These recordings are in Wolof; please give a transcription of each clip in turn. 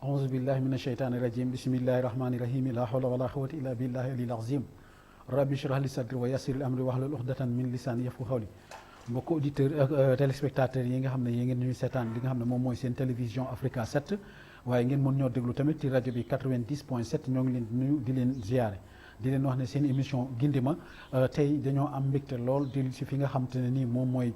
أعوذ بالله من الشيطان الرجيم بسم الله الرحمن الرحيم لا حول ولا قوة إلا بالله العلي العظيم ربي اشرح لي صدري ويسر لي أمري واحلل عقدة من لساني يفقهوا قولي mbokk auditeur téléspectateurs yi nga xam ne yéen ngeen ñuy seetaan li nga xam ne moom mooy seen télévision Africa 7 waaye ngeen mën ñoo déglu tamit ci rajo bi 90.7 ñoo ngi leen di nuyu di leen ziyaare di leen wax ne seen émission Gindima tey dañoo am mbégte lool di si fi nga xam te ne nii moom mooy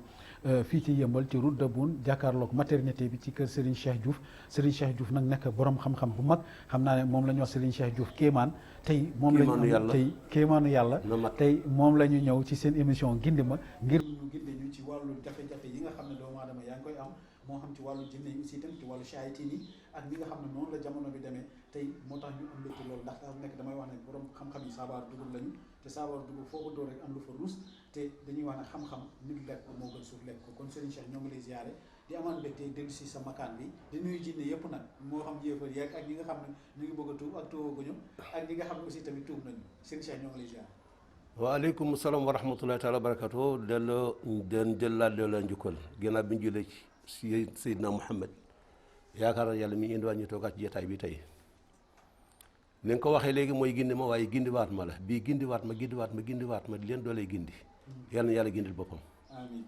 fii ci Yëmbal ci route de Boune jàkkaarloog maternité bi ci kër Serigne Cheikh Diouf nag nekk borom xam-xam bu mag xam naa ne moom la ñu wax Serigne Cheikh Diouf Kéemaan tey moom la ñu am tey Kéemaanu Yàlla tey moom la ñu ñëw ci seen émission Gindima ngir ñu ginde ñu ci wàllu jafe-jafe yi nga xam ne doomu aadama yaa ngi koy am moo xam ci wàllu jinne yi aussi itam ci wàllu shayatin yi ak ñi nga xam ne noonu la jamono bi demee tey moo tax ñu am mbégte loolu ndax dafa nekk damay wax ne borom xam-xam yi saabaar dugub lañu te saabaar dugub foo ko dóor rek am lu fa ruus te dañuy wax ne xam-xam nit lekk ko moo gën suuf lekk ko kon Serigne Cheikh ñoo ngi lay ziare di amaan mbégte dellu si sa makaan bi di nuyu jinne yëpp nag moo xam yéefar yeeg ak ñi nga xam ne ñu ngi bëgg a tuub ak tuubaguñu ak ñi nga xam ne aussi tamit tuub nañu Serigne Cheikh ñoo ngi lay ziare. waaleykum salaam wa rahmatullahi taala wa barakatuh delloo jëllaat delloo njukkal ginnaaw bi ñu jëlee ci Seydina Muhammad yaakaar na yàlla mi indiwaat ñu toogaat ci jotaay bi tey ni nga ko waxee léegi mooy gindi ma waaye gindiwaat ma la bii gindiwaat ma di leen doolee gindi yàlla na yàlla gindil boppam amiin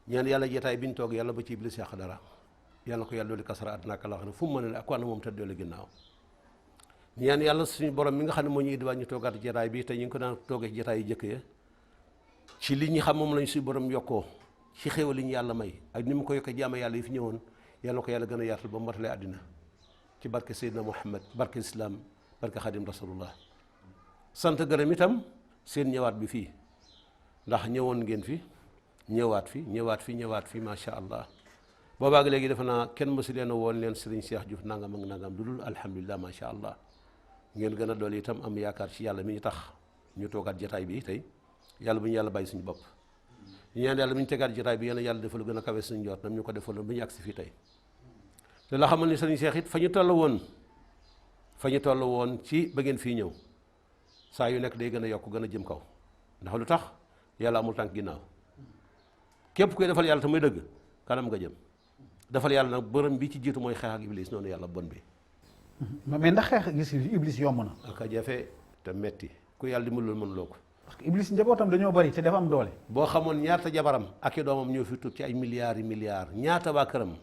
ñaan yàlla jotaay bi ñu toog yàlla ba ci iblis yàq dara yàlla na ko yàlla dooli kasara àddina ak la xam ne fu mu mën a ne ak ko moom te doole ginnaaw ñaan yàlla suñu borom mi nga xam ne moo ñu indiwaat ñu toogaat jotaay bi te ñu ngi ko daan toogee ci jotaay yi jëkk ya ci li ñu xam moom lañ suñu borom yokkoo ci xéewal li ñu yàlla may ak ni mu ko yokkee jaama yàlla yi fi ñëwoon yàlla na ko yàlla gën a yaatal ba motale àddina ci barke Seydina Muhammad barke islam barke xadim rasulullah sant gërëm itam seen ñëwaat bi fii ndax ñëwoon ngeen fi ñëwaat fi macha allah boobaag léegi defe naa kenn mësu leen a woon leen Serigne Cheikh Diouf nangam ak nangam du dul alhamdulilah macha allah ngeen gën a doole itam am yaakaar ci yàlla mi ñu tax ñu toogaat jotaay bi tey yàlla bu ñu yàlla bàyyi suñu bopp ñu ñaan yàlla bu ñu tegaat jotaay bi yàlla defal gën a kawe suñu jot nam ñu ko defaloon ba ñu agsi fii tey te la xamal ni Serigne Cheikh it fa ñu toll woon ci ba ngeen fii ñëw saa yu nekk day gën a yokk gën a jëm kaw ndax lu tax yàlla amul tànk ginnaaw képp kuy defal yàlla te muy dëgg kanam nga jëm defal yàlla nag bërëm bi ci jiitu mooy xeex ak iblis noonu yàlla bon bi mais ndax xeex gis iblis yomb na ak a jafe te metti ku yàlla dimbalul mënuloo ko parce que iblis njabootam dañoo bari te dafa am doole boo xamoon ñaata jabaram ak i doomam ñoo fi tuub ci ay milliards yi milliards ñaata waa këram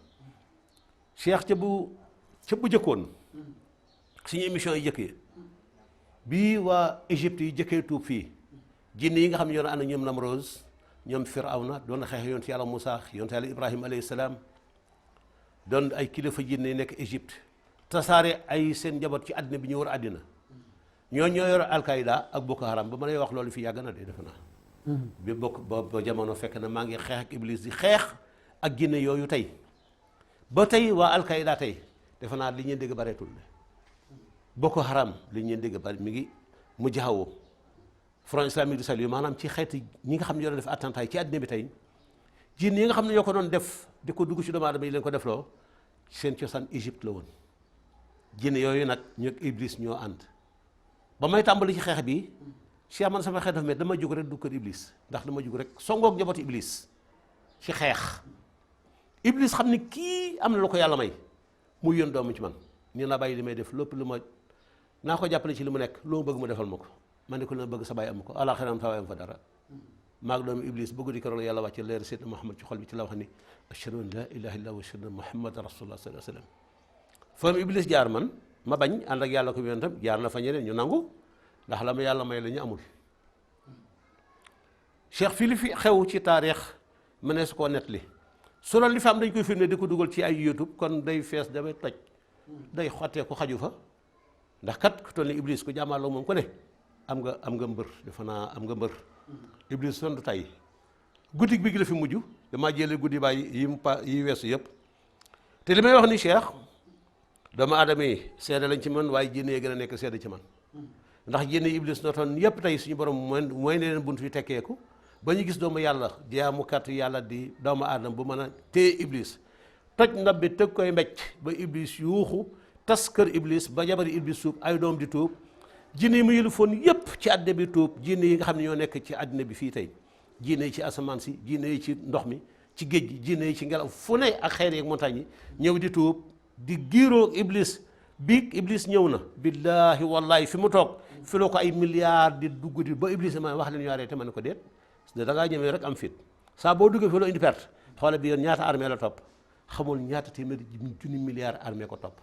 Cheikh ca bu jëkkoon suñu émission yi jëkkee bii waa Égypte yi jëkkee tuub fii jinne yi nga xam ne yoon ànd ñoom Namroos ñoom Firawna doon na xeex yonent yàlla Muusaa yonent yàlla Ibrahima alayhi salaam doon ay kilifa jinne yi nekk Égypte tasaare ay seen njaboot ci àddina bi ñu war àddina ñoo yor Al-Qaïda ak Boko Haram ba ma lay wax loolu fii yàgg na de defe naa bi bokk ba jamono fekk na maa ngi xeex ak Iblis di xeex ak jinne yooyu tey ba tey waa Al-Qaïda tey defe naa li ñeen dégg bareetul Boko Haram li ñeen dégg bari mi ngi mu jaxawoo Front islamique du salut maanaam ci xeeti ñi nga xam ne ñoo doon def attentat ci àddina bi tey jinne yi nga xam ne ñoo ko doon def di ko dugg ci doomu aadama yi leen ko defloo seen cosaan Égypte la woon jinne yooyu nag ñu ak Iblis ñoo ànd ba may tàmbali ci xeex bi Cheikh man sama xeex dafa met dama jóg rek du kër Iblis ndax dama jóg rek songoog njabootu Iblis ci xeex Iblis xam ne kii am na lu ko yàlla may muy yoon doomu ci man ni la bàyyi li may def lépp lu ma naa ko jàppale ci li mu nekk loo bëgg mu defal ma ko man ne ko la bëgg sa bàyyi am ko àlaxira am tawaayam fa dara maag doomu Iblis bëggu di keroog yàlla wàcce leer Seydina Muhammad ci xol bi ci la wax ni ashhadu an la ilaha illallah wa ashhadu anna Muhammadan rasulullah sallallahu alayhi wa sallam fa Iblis jaar man ma bañ ànd ak yàlla ko yonentam jaar na fa ñeneen ñu nangu ndax la ma yàlla may la ñu amul Cheikh fii li fi xew ci taarix mënees koo nettali su loolu li fi am dañ koy filmé di ko dugal ci ay YouTube kon day fees damay toj day xottee ko xaju fa ndax kat ku toll ni Iblis ku jàmmaarloo moom ku ne am nga mbër defe naa am nga mbër Iblis sondu tay guddi bi gi la fi mujj damaa jëlee guddi bàyyi yi weesu yëpp te li may wax ni Cheikh doomu aadama yi seede lañ ci man waaye jinne yi gën a nekk seede ci man ndax jinne Iblis nootoon yëpp tey suñu borom mooy ne leen bunt fi tekkeeku ba ñu gis doomu yàlla jaamukat yàlla di doomu aadama bu mën a téye Iblis toj ndab bi tëg koy mbecc ba Iblis yuuxu tas kër Iblis ba jabari Iblis suub ay doom di tuub jinne yi mu yëlufoon yëpp ci àddina bi tuub jinne yi nga xam ne ñoo nekk ci àddina bi fii tey jinne yi ci asamaan si jinne yi ci ndox mi ci géej gi jinne yi ci ngelaw fu ne ak xeer yeeg montagne yi ñëw di tuub di giiroo Iblis biig Iblis ñëw na billaahi wallaahi fi mu toog fi la ko ay milliards di dugg di ba Iblis ma wax leen ñu arrêté ma ne ko déet da ngaa ñëwee rek am fit saa boo duggee fi loo indi perte xoolal bi yoon ñaata armée la topp xamul ñaata téeméeri junni milliards armée ko topp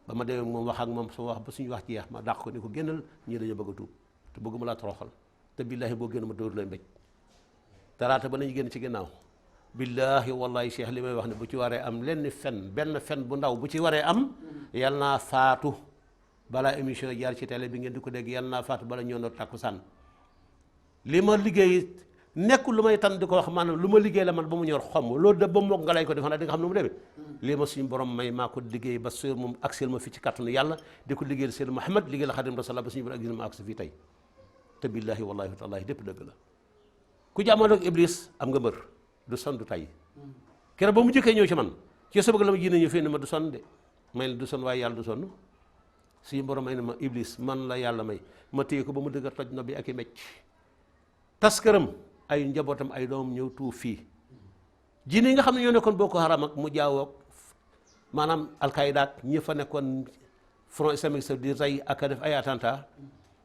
ba ma demee moom wax ak moom su wax ba suñu wax ci yeex ma dàq ko ni ko génnal ñii dañoo bëgg a tuub te bëgguma laa toroxal te billaahi boo génn ma dóor lay mbéj talaata ba nañu génn ci ginnaaw billaahi wallaahi cheikh li may wax ne bu ci waree am lenn fen benn fen bu ndaw bu ci waree am yal naa faatu balaa émission jaar ci télé bi ngeen di ko dégg yal naa faatu bala ñëw na takkusaan li ma liggéey nekkul lu may tan di ko wax maanaam lu ma liggéey la man ba mu ñor xom loolu de ba mu mokk nga lay ko defa na di nga xam ne mu demee lii ma suñu borom may maa ko liggéey ba sur moom ak seel ma fi ci kattanu yàlla di ko liggéeyal seen Muhammad liggéey la Xadim Rasulullah ba suñu borom ak gis ma ak sa fii tey te billaahi wallaahi tallaahi dépp dëgg la ku jàmmoon ak Iblis am nga mbër du son du tay keroog ba mu jëkkee ñëw ci man ci sa bëgg la ma jiine ñu fii ne ma du sonn de may ne du sonn waaye yàlla du sonn suñu borom may ne ma Iblis man la yàlla may ma téye ko ba mu dëgër toj no bi ak i mecc tas këram ay njabootam ay doomam ñëw tuuf fii jinne yi nga xam ne ñoo nekkoon Boko Haram ak mu jaawoog maanaam Al-Qaïda ak ñi fa nekkoon front islamique sa di rey ak a def ay attentat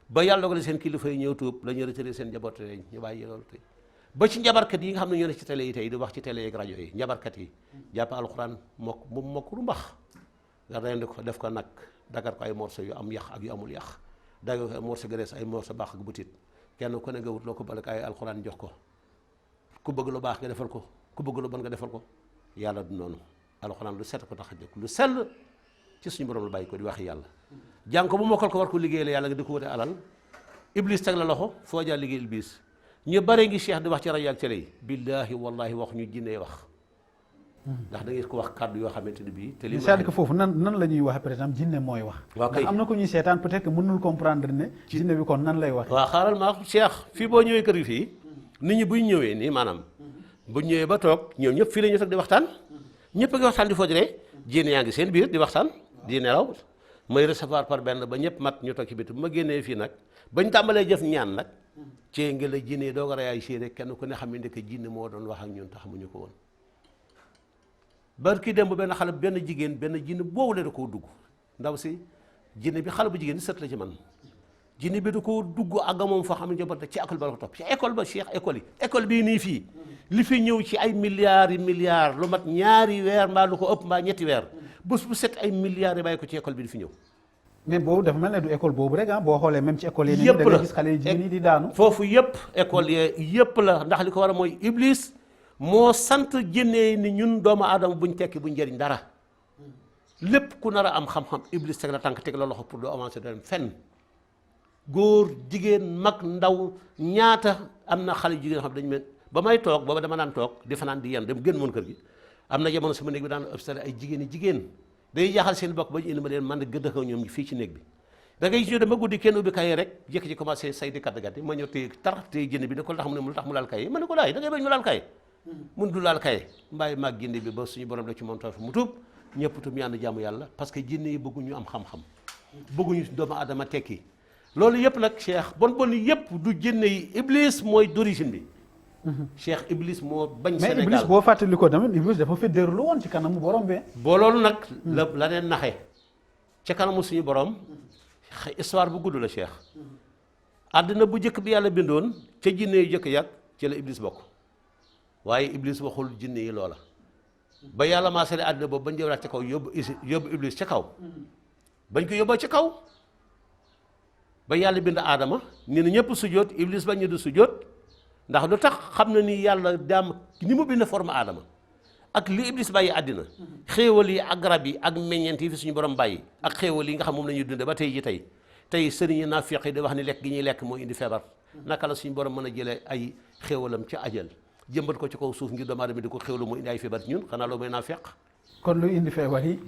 ba yàlla dogal seen kilifa yi ñëw tuub la ñu retiré seen njaboot yi ñu bàyyi loolu tey ba ci njabarkat yi nga xam ne ñoo ne ci télé yi tey di wax ci télé yeeg rajo yi njabarkat yi jàpp alxuraan mokk mu mokk lu mbax nga rendi ko def ko nag dagar ko ay morceau yu am yax ak yu amul yax dagar ko ay morceau graisse ay morceau baax ak butit kenn ku ne nga wut loo ko bale ay alxuraan jox ko ku bëgg lu baax nga defal ko ku bëgg lu bon nga defal ko yàlla du noonu alxuraan lu set ko tax a jóg lu sell ci suñu borom la bàyyi ko di wax yàlla jàng ko bu mokkal ko war ko liggéey la yàlla nga di ko wute alal Iblis teg la loxo foo jaar liggéey Iblis ñu bare ngi cheikh di wax ci rajo ak télé yi billaahi wallaahi wax ñu jinnee wax ndax da ngeen ko wax kàddu yoo xamante ne bii te li c'est-à-dire que foofu nan la ñuy wax par exemple jinne mooy wax waaw kay ndax am na ko ñuy seetaan peut-être que mënul comprendre ne jinne bi kon nan lay wax waaw xaaral ma cheikh fii boo ñëwee kër gi fii nit ñi buñ ñëwee nii maanaam buñ ñëwee ba toog ñoom ñëpp fii la ñu toog di waxtaan ñëpp a ngi waxtaan di fojree jinne yaa ngi seen biir di waxtaan di nelaw may recevoir par benn ba ñëpp mat ñu toog ci biti bu ma génnee fii nag bañ tàmbalee jëf ñaan nag cee ngi la jinne doo ko réagir kenn ku ne xam ne que jinne moo doon wax ak ñun te xamuñu ko woon barki dem benn xale benn jigéen benn jinne boobu la da koo dugg ndaw si jinne bi xale bu jigéen di sët la ci man jinne bi da koo dugg ak moom foo xam ne jabar ci école ba la ko topp ci école ba cheikh école bii nii fii li fi ñëw ci ay milliards yi milliards lu mat ñaari weer mbaa lu ko ëpp mbaa ñetti weer bés bu set ay milliards yi bàyyi ko ci école bi di fi ñëw mais boobu dafa mel ne du école boobu rek boo xoolee même ci école yi yëpp da ngay gis xale yi jigéen yi di daanu foofu yëpp école yi yëpp la ndax li ko war a mooy Iblis moo sant jinne ni ñun doomu aadama buñ tekki buñ njëriñ dara lépp ku nar a am xam-xam Iblis teg la tànk teg la loxo pour doo avancer doo dem fenn góor jigéen mag ndaw ñaata am na xale jigéen xam dañu mel ba may toog booba dama daan toog di fanaan di yen dem génn moon kër gi am na jamono sama néeg bi daan observé ay jigéen day jaaxal seen bokk ba ñu indi ma leen man gëdd ko ñoom fii ci néeg bi da ngay gis dama guddi kenn ubbi kaye rek jékki ci commencé say di katt-gatti ma ñëw téye tar téye jënd bi ne ko lu tax mu ne mu lu tax mu laal kaye ma ne ko laay da ngay bañ mu laal kaye mun du laal kaye mbaay maag jënd bi ba suñu borom da ci monta mu tuub ñëpp tuub ñu ànd jaamu yàlla parce que jinne yi bëgguñu am xam-xam bëgguñu doomu aadama tekki loolu yëpp nag cheikh bon yëpp du jinne yi Iblis mooy d'origine bi cheikh Iblis moo bañ Sénégal mais Iblis boo fàttali ko tamit Iblis dafa fédéer lu woon ci kanamu borom bi boo loolu nag la leen naxe ca kanamu suñu borom histoire bu gudd la cheikh àddina bu njëkk bi yàlla bindoon ca jinne yu jëkk yàgg ci la Iblis bokk waaye Iblis waxul jinne yi loola ba yàlla maa sale àddina boobu bañ jëwraat ca kaw yóbbu Iblis ca kaw bañ ko yóbboo ca kaw ba yàlla bind aadama ni na ñëpp sujjóot Iblis bañ ñu du sujjóot ndax lu tax xam na ni yàlla daam ni mu bind forme aadama ak li Iblis bàyyi àddina xéewal yi ak garab yi ak meññeent yi fi suñu borom bàyyi ak xéewal yi nga xam moom la ñuy dunde ba tey ji tey sëriñ yi naafiq yi di wax ni lekk gi ñuy lekk moo indi feebar naka la suñu borom mën a jëlee ay xéewalam ca ajal jëmbat ko ci kaw suuf ngir doomu aadama di ko xéewalu moo indi ay feebar ci ñun xanaa loolu mooy naafiq kon lu indi feebar yi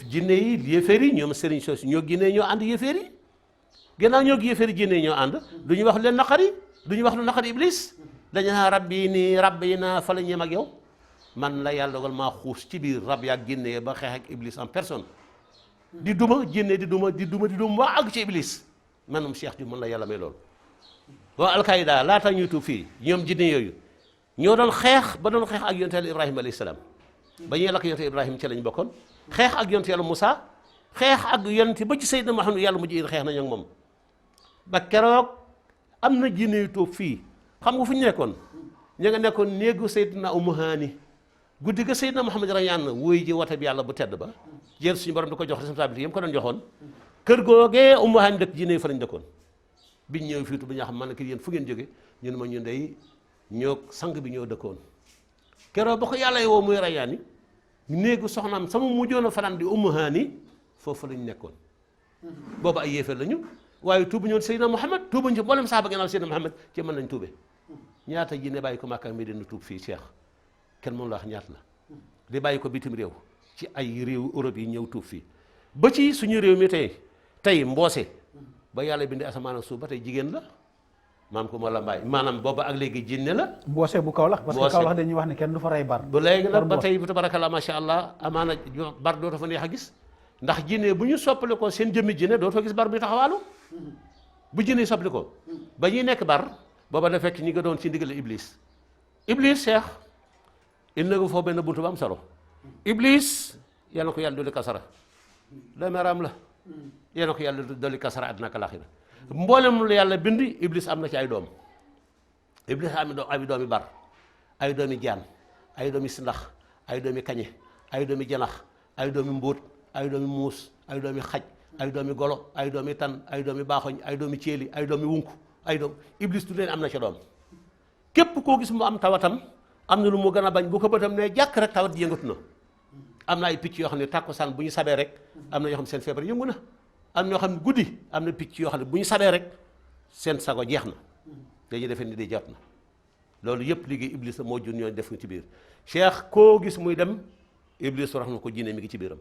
jinne yi yéeféer yi ñoom sëriñ soosu ñoo ginne ñoo ànd yéeféer yi gannaaw ñoo yéeféer yi jinne ñoo ànd du ñu wax lu leen naqari du ñu wax lu naqari Iblis dañu naa rabbi nii rabbi naa fa la ñeem ak yow man la yàlla dogal maa xuus ci biir rab yaa génnee ba xeex ak Iblis en personne di duma génne di duma ba àgg ci Iblis manum Cheikh Diouf man la yàlla may loolu waa Al-Qaïda laata ñuy tuub fii ñoom jinne yooyu ñoo doon xeex ba doon xeex ak yonte yàlla Ibrahima alayhi salaam ba ñuy lakk yonte Ibrahima ci lañ bokkoon xeex ak yonte yàlla Moussa xeex ak yonent ba ci Seydina Muhammad yàlla mujj xeex nañu ak moom ba keroog am na jinne yu toog fii xam nga fu ñu nekkoon ña nga nekkoon néegu Seydina Umu Haani guddi ga Seydina Muhammad rayaan na wuy ji wote bi yàlla bu tedd ba jël suñu borom di ko jox responsabilité yam ko doon joxoon kër googee Umu Haani dëkk jinne yi fa lañ dëkkoon biñ ñëw fiitu bi ñoo xam man na ki yéen fu ngeen jóge ñun ma ñun day ñoo sang bi ñoo dëkkoon keroog ba ko yàlla woo muy rayaan ni néegu soxnaam sama mujjoon a fanaan di Umu Haani foofu lañ nekkoon boobu ay yéefar lañu waaye tuubu ñoon Seydina Muhammad tuubuñ ci mboolem saaba gannaaw Seydina Muhammad ci mën nañ tuube ñaata jinne bàyyi ko Makka mi dina tuub fii Cheikh kenn moom la wax ñaata la di bàyyi ko bitim réew ci ay réew Europe yi ñëw tuub fii ba ci suñu réew mi tey mboose ba yàlla bindi asamaan ak suuf ba tey jigéen la maam ko moo la mbaay maanaam booba ak léegi jinne la mboose bu Kaolack parce que Kaolack dañuy wax ne kenn du fa rey bar bu léegi nag ba tey bu tabarakallah macha allah amaana bar doota fa neex a gis ndax jinne bu ñu soppali ko seen jëmmi jinne dootoo gis bar bi taxawaalu bu jinne soppali ko ba ñuy nekk bar booba da fekk ñi nga doon ci ndigal iblis Cheikh il na ko foofu benn buntu ba am solo iblis yal na ko yàlla dolli kasara doomeeraam la yal na ko yàlla dolli kasara àddina ak laaxira mboolem lu yàlla bind iblis am na ci ay doom iblis am na ay doomi bar ay doomi jaan ay doomi sindax ay doomi kañe ay doomi janax ay doomi mbóot ay doomi muus ay doomi xaj ay doomi golo ay doomi tan ay doomi baaxoñ ay doomi céeli ay doomi wunk ay doom iblis tu leen am na ca doom képp koo gis mu am tawatam am na lu mu gën a bañ bu ko bëtam ne jàkk rek tawat yëngatu na am na ay picc yoo xam ne tàkkusaan bu ñu sabee rek am na ñoo xam ne seen feebar yëngu na am ñoo xam ne guddi am na picc yoo xam ne bu ñu sabee rek seen sago jeex na dañuy defee ni di jot na loolu yëpp liggéey iblis la moo jur ñoo def ci biir Cheikh koo gis muy dem iblis wax na ko jinne mi ngi ci biiram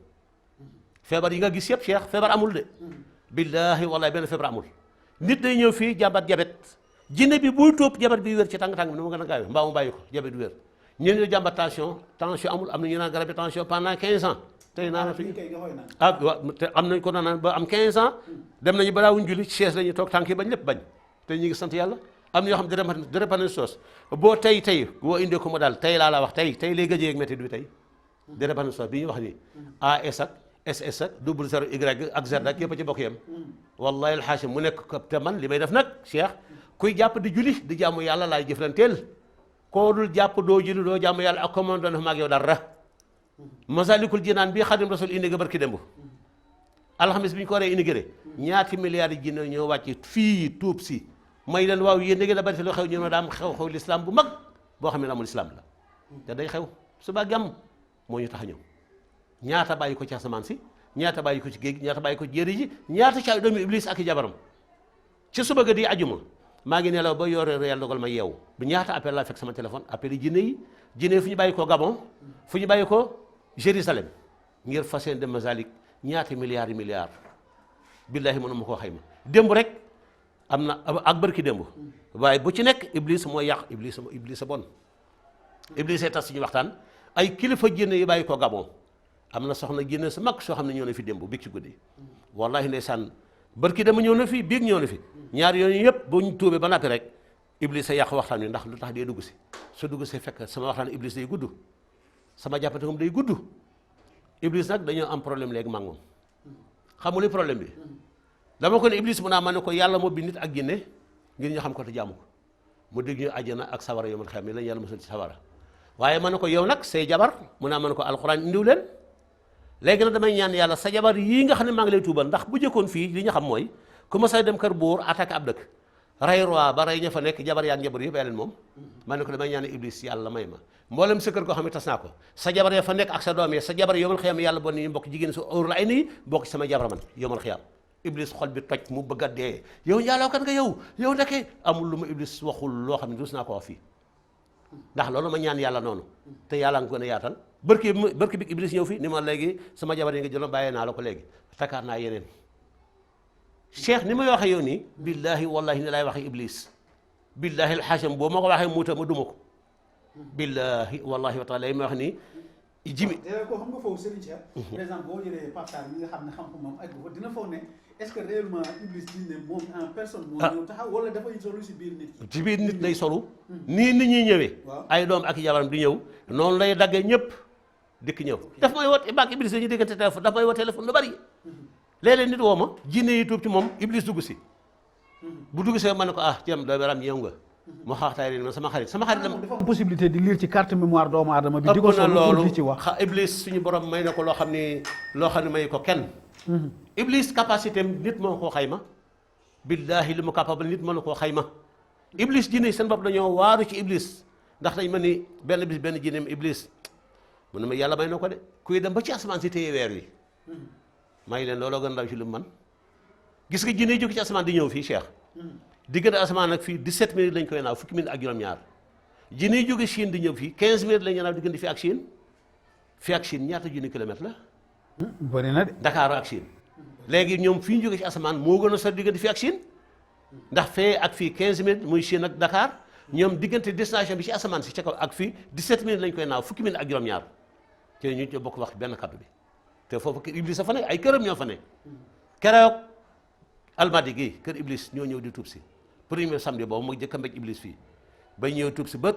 feebar yi nga gis yëpp Cheikh feebar amul de billaahi wallahi benn feebar amul nit day ñëw fii jàmbat jabet jinne bi buy tóob jabet bi wér ci tàng-tàng bi ni mu gën a gaawee mbaa mu bàyyi ko jabet wér ñeen ñu jàmbat tension amul am na ñu naan garab tension pendant 15 ans tey naan fi ah waaw te am nañ ko naan ba am 15 ans dem nañu balaa wuñ julli ci chaise la ñuy toog tànk yi bañ lépp bañ te ñu ngi sant yàlla am na ñoo xam ne drépano sos boo tey boo indee ko mu daal tey laa la wax tey lay gëjee ak métti bi tey drépano sos bi ñu wax nii AS ak SS ak double 0 Y ak Z ak yëpp a ci bokk yem wallahi alxaasi mu nekk te man li may def nag Cheikh kuy jàpp di julli di jaamu yàlla laay jëflanteel koo dul jàpp doo julli doo jaamu yàlla ak commande doon def maag yow dara Masalikul Jinaan bii Xadim Rasul indi barki démb alxamis bi ñu ko waree inauguré ñaati milliards yi jinne ñoo wàcc fii tuub si may leen waaw yéen da ngeen a bari lu xew ñu ne daa am xew l'islam bu mag boo xam ne amul islam la te day xew suba gàmm moo ñu tax a ñëw ñaata bàyyi ko ci asamaan si ñaata bàyyi ko ci géej ñaata bàyyi ko ci jéeri ji ñaata ci ay doomu iblis ak i jabaram ci suba ga di ajuma maa ngi nelaw ba yore yàlla dogal ma yeewu bu ñaata appel laa fekk sama téléphone appel yi jinne yi fu ñu bàyyi ko Gabon fu ñu bàyyi ko Jérusalem ngir fas yéene dem Masalik ñaata milliards yi milliards billahi mënu ma koo xayma démb rek am na ak bërki démb waaye bu ci nekk iblis mooy yàq iblis a bon iblis a tas suñu waxtaan ay kilifa jinne yi bàyyi ko Gabon am na soxna jinne sa mag soo xam ne ñëw na fi démb biig ci guddi wallahi ndeysaan bërki démb ñëw na fi biig ñëw na fi ñaar yooyu yëpp bu ñu tuubee ba nappi rek iblis a yàq waxtaan wi ndax lu tax dee dugg si su dugg si fekk sama waxtaan iblis day gudd sama jàppante moom day gudd iblis nag dañoo am problème léegi mag moom xamul li problème bi dama ko ne iblis mu naa ma ne ko yàlla moo bind nit ak jinne ngir ñu xam ko te jaamu ko mu dégg ñu àjjana ak sawara yow man xam ne lañu yàlla mosul ci sawara waaye ma ne ko yow nag say jabar mu naa ma ne ko alxuraan indiw leen léegi nag damay ñaan yàlla sa jabar yii nga xam ne maa ngi lay tuubal ndax bu jëkkoon fii li ñu xam mooy ku ma say dem kër buur attaqué ab dëkk rey roi ba rey ña fa nekk jabar yaa njabar yëpp yaa leen moom ma ne ko damay ñaan iblis yàlla may ma mboolem sa kër koo xam ne tas naa ko sa jabar ya fa nekk ak sa doom ya sa jabar yomal xiyam yàlla bon ni mbokk jigéen su óor la ay nii bokk ci sama jabar man yomal xiyam iblis xol bi toj mu bëgg a dee yow njaaloo kan nga yow ndeke amul lu ma iblis waxul loo xam ne dus naa ko wax fii ndax loolu ma ñaan yàlla noonu te yàlla nga ko ne yaatal barki bi iblis ñëw fi ni ma léegi sama jabar yi nga jëloon bàyyee naa la ko léegi takkaat naa yeneen cheikh ni may waxee yow nii billahi wallahi ni laay waxee iblis billahi alxaasam boo ma ko waxee muuta ma duma ko billahi wallahi wa taala yi may wax nii jimi ko xam nga foofu Serigne Cheikh par exemple boo jëlee Pape Sarr mi nga xam ne xam-xam moom ak ko dina foog ne est-ce que réellement iblis dine moom en personne moo ñëw taxaw wala dafay solu si biir nit ci biir nit lay solu nii nit ñuy ñëwee ay doom ak jabaram di ñëw noonu lay daggee ñëpp dikk ñëw daf may woote baak iblis dañuy déggante téléphone daf may woo téléphone lu bari léeg-léeg nit woo ma jinne yi tuub ci moom iblis dugg si bu dugg see ma ne ko jëm doomu aadama ñëw nga ma xaxtaay leen man sama xarit la dafa am possibilité di lire ci carte mémoire doomu aadama bi di ko na loolu ci wax iblis suñu borom may na ko loo xam ne may ko kenn iblis capacité am nit moo koo xayma billaahi li mu capable nit mënu koo xayma iblis jinne seen bopp dañoo waaru ci iblis ndax dañ ma ni benn jinneem iblis mu ne ma yàlla may na ko de kuy dem ba ci asamaan si téye weer wi may leen looloo gën ndaw ci lu mu man gis nga jinne yi jóge ci asamaan di ñëw fii Cheikh diggante asamaan ak fii 17 minutes lañ koy naaw fukki minutes ak juróom-ñaar jinne yi jóge Chine di ñëw fii 15 minutes lañ naaw diggante fii ak Chine ñaata junni kilomètre la bëri na de Dakar ak Chine léegi ñoom fii ñu jóge ci asamaan moo gën a sori diggante fii ak Chine ndax fee ak fii 15 minutes muy Chine ak Dakar ñoom diggante destination bi ci asamaan si ca kaw ak fii 17 minutes lañ koy naaw fukki minutes ak juróom-ñaar te ñu ci bokk wax benn kàddu bi te foofu kër Iblis a fa ne ay këram ñoo fa ne keroog almadi gi kër Iblis ñoo ñëw di tuub si premier samedi boobu mag jëkk a mbéj Iblis fii bay ñëw tuub si ba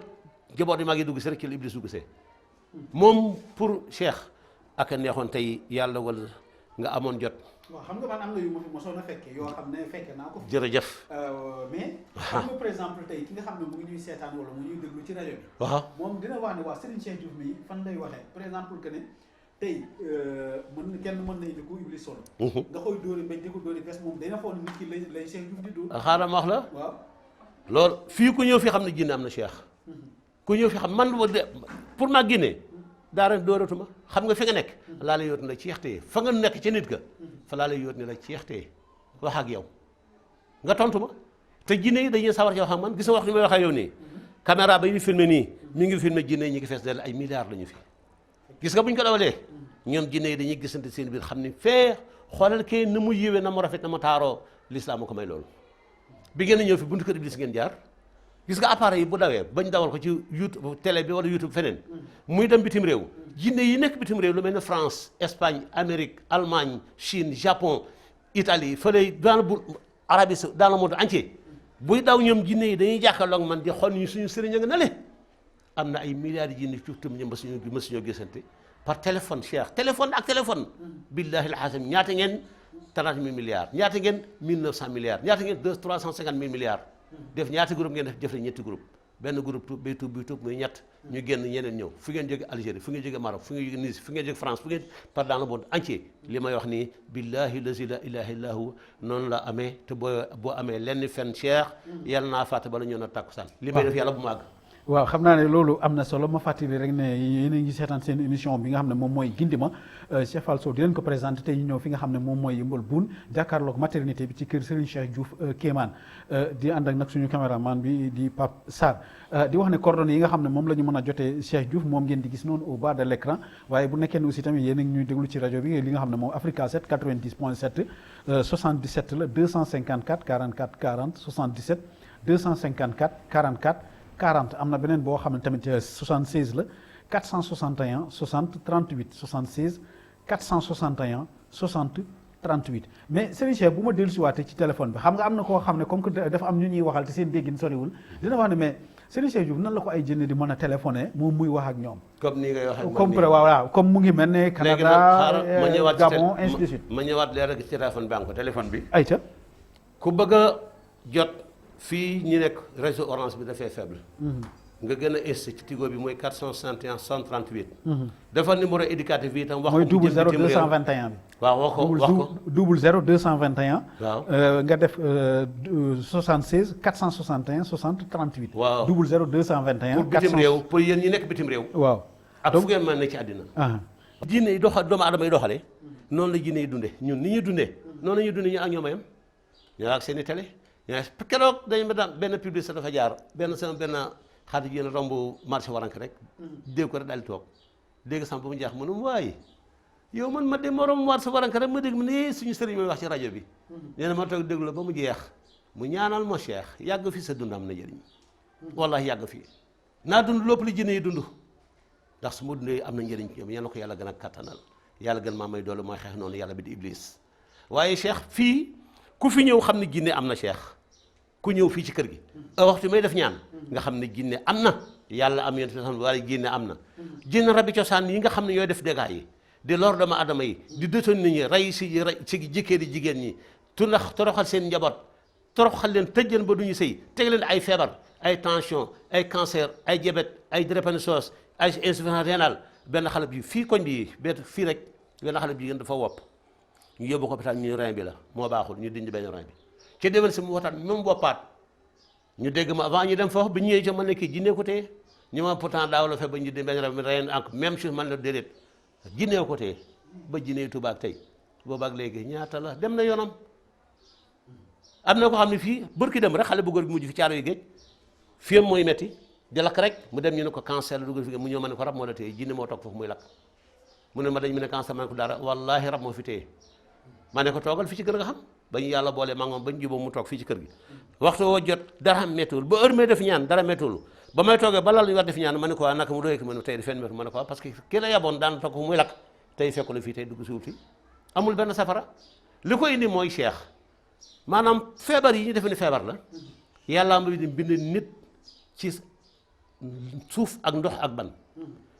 jaboot yi maa ngi dugg si rek ci la Iblis dugg see moom pour Cheikh ak a neexoon tey yàlla wala nga amoon jot. waaw xam nga man am na yu ma fi mosoon a fekkee yoo xam ne fekke naa ko. jërëjëf. mais xam nga par exemple tey ki nga xam ne mu ngi ñuy seetaan wala mu ñuy déglu ci rajo bi. waaw moom dina wax ne waa Serigne Cheikh Diouf mi fan lay waxee par exemple que ne tey kenn mën na indi ku Iblis solo. nga koy dóori mbéy di ko dóori bés moom dina foog nit ki lay Cheikh Diouf di dóor. xaaral ma wax la. waaw loolu fii ku ñëw fi xam ne jinne am na Cheikh. ku ñëw fi xam man pour ma génnee. daara dóoratuma xam nga fi nga nekk laa lay yóot ni la ceextee fa nga nekk ca nit ga fa laa lay yóot ni la ceextee wax ak yow nga tontu ma te jinne yi dañuy sawar ci wax ak man gis nga wax ni may wax ak yow nii caméra ba ñu filmé nii mi ngi filmé jinne yi ñu ngi fees del ay milliards la ñu fi gis nga bu ñu ko dawalee ñoom jinne yi dañuy gisante seen biir xam ni fee xoolal kee na mu yéwee na mu rafet na mu taaroo l'islam ko may loolu bi ngeen ñëw fi buntu kër Iblis ngeen jaar gis nga appareil yi bu dawee bañ dawal ko ci YouTube télé bi wala YouTube feneen muy dem bitim réew jinne yi nekk bitim réew lu mel ne France Espagne Amérique Allemagne Chine Japon Italie fële dans le Arabie dans le monde entier buy daw ñoom jinne yi dañuy jàkkaarloog man di xool ñu suñu sëriñ a nga nale am na ay milliards yi jinne ci tum ñoom mësuñoo gisante par téléphone Cheikh téléphone ak téléphone billahi alazim ñaata ngeen 30 000 milliards ñaata ngeen 1900 milliards ñaata ngeen 350 000 milliards def ñaati groupe ngeen def ñetti groupe benn groupe tuub bay tuub muy ñett ñu génn ñeneen ñëw fu ngeen jóge Algérie fu ngeen jóge Maroc fu ngeen jóge Nice fu ngeen jóge France fu ngeen par dans le monde entier li may wax nii billahi lazi la ilaha illa hu noonu la amee te boo amee lenn fen Cheikh yàlla naa fàtte bala ñoo na tàkkusaan li may def yàlla bu màgg waaw xam naa ne loolu am na solo ma fàttali rek ne yéen a ngi seetaan seen émission bi nga xam ne moom mooy Gindima Cheikh Fall Sow di leen ko présenté te ñu ñëw fi nga xam ne moom mooy Yeumbeul Boune jàkkaarloog maternité bi ci kër Serigne Cheikh Diouf Kéemaan di ànd ak nag suñu caméraman bi di Pape Sarr di wax ne coordonnées yi nga xam ne moom la ñu mën a jotee Cheikh Diouf moom ngeen di gis noonu au bas de l' écran waaye bu nekkee ne aussi tamit yéen a ngi ñuy déglu ci rajo bi li nga xam ne moom Africa 7 90.7 77 la 254 44 40 77 254 44 40 am na beneen boo xam ne tamit 76 la 461 60 38 76 461 60 38 mais Serigne Cheikh bu ma dellusiwaatee ci téléphone bi xam nga am na koo xam ne comme que dafa am ñu ñuy waxal te seen déggin soriwul dina wax ne mais Serigne Cheikh Diouf nan la ko ay jënd di mën a téléphoné moom muy wax ak ñoom. comme ni ngay wax ak comme waaw comme mu ngi mel ne. Canada Gabon ainsi de suite. ma ñëwaat leer ak ci téléphone bi ko téléphone bi. ayca ku bëgg a jot fii ñu nekk réseau orange bi dafay faible. nga gën a insisté ci Tigo bi mooy 461 138. dafa numéro éducatif bi itam wax ko. mooy 00 221 bi. waaw wax ko 00 221. waaw nga def 76 461 60 38. waaw 00 221. pour bitim réew pour yéen ñi nekk bitim réew. waaw ak fu ngeen mën ne ci àddina. jinne yi doomu aadama yi doxalee. noonu la jinne yi dundee ñun ni ñuy dundee. noonu la ñuy dundee ñu ak ñoom a yem. ñoo ak seen i télé. keroog dañu ma daan benn publicité dafa jaar benn xaati yéen a romb marché warank rek dégg ko rek daal di toog dégg sam ba mu jeex mënum waaye yow man ma dem morom marché warank rek ma dégg mu ne suñu sëriñ mooy wax ci rajo bi nee na ma toog déglu la ba mu jeex mu ñaanal ma Cheikh yàgg fi sa dund am na njëriñ wallahi yàgg fii naa dund lépp li jinne yi dund ndax su ma dundee am na njëriñ ci ñoom yal na ko yàlla gën a kattanal yàlla gën maa may doole mooy xeex noonu yàlla bi di iblis waaye Cheikh fii ku fi ñëw xam ne jinne am na Cheikh ku ñëw fii ci kër gi waxtu may def ñaan nga xam ne jinne am na yàlla am yéen fi xam waaye jinne am na jinne rabi cosaan yi nga xam ne ñooy def dégâts yi di lor doomu adama yi di détourné nit ñi rey si jëkkër yi jigéen ñi toroxal seen njaboot toroxal leen tëj leen ba du ñu sëy teg leen ay feebar ay tension ay cancer ay diabète ay drépanocytose ay insuffisance rénale benn xale bi fii koñ bi fii rek benn xale bi jigéen dafa wopp ñu yóbbu ko hôpital ñu rein bi la moo baaxul ñu dindi benn rein bi ci déwén si mu waxtaan même woppaat ñu dégg ma avant ñu dem foofu bi ñëwee ci man ne kii jinnee ko téye ñu ma pourtant daaw la fe ba ñu dindi benn rein bi rein encore même chose man la déedéet jinnee ko téye ba jinnee tubaab tey boobaak léegi ñaata la dem na yoonam am na ko xam ne fii bërki dem rek xale bu góor gi mujj fi caaro yu géej fii mooy metti di lakk rek mu dem ñu ne ko cancer la dugg fi mu ñëw ma ne ko rab moo la téye jinne moo toog foofu muy lakk mu ne ma dañ mu ne cancer ma ne ko dara wallahi rab moo fi téye ma ne ko toogal fi ci kër nga xam ba ñu yàlla boole maa moom ba ñu jubóo mu toog fii ci kër gi waxtu woo jot dara méttuwul ba heure may def ñaan dara méttuwul ba may toogee ba lal ñu war def ñaan ma ne ko waa naka mu doyee ko ma ne tey di fenn méttu ma ne ko parce que ki la yaboon daan toog muy lakk tey fekku la fii tey dugg suuf fi amul benn safara li ko indi mooy cheikh maanaam feebar yi ñu defe ni feebar la yàlla ma bind nit ci suuf ak ndox ak ban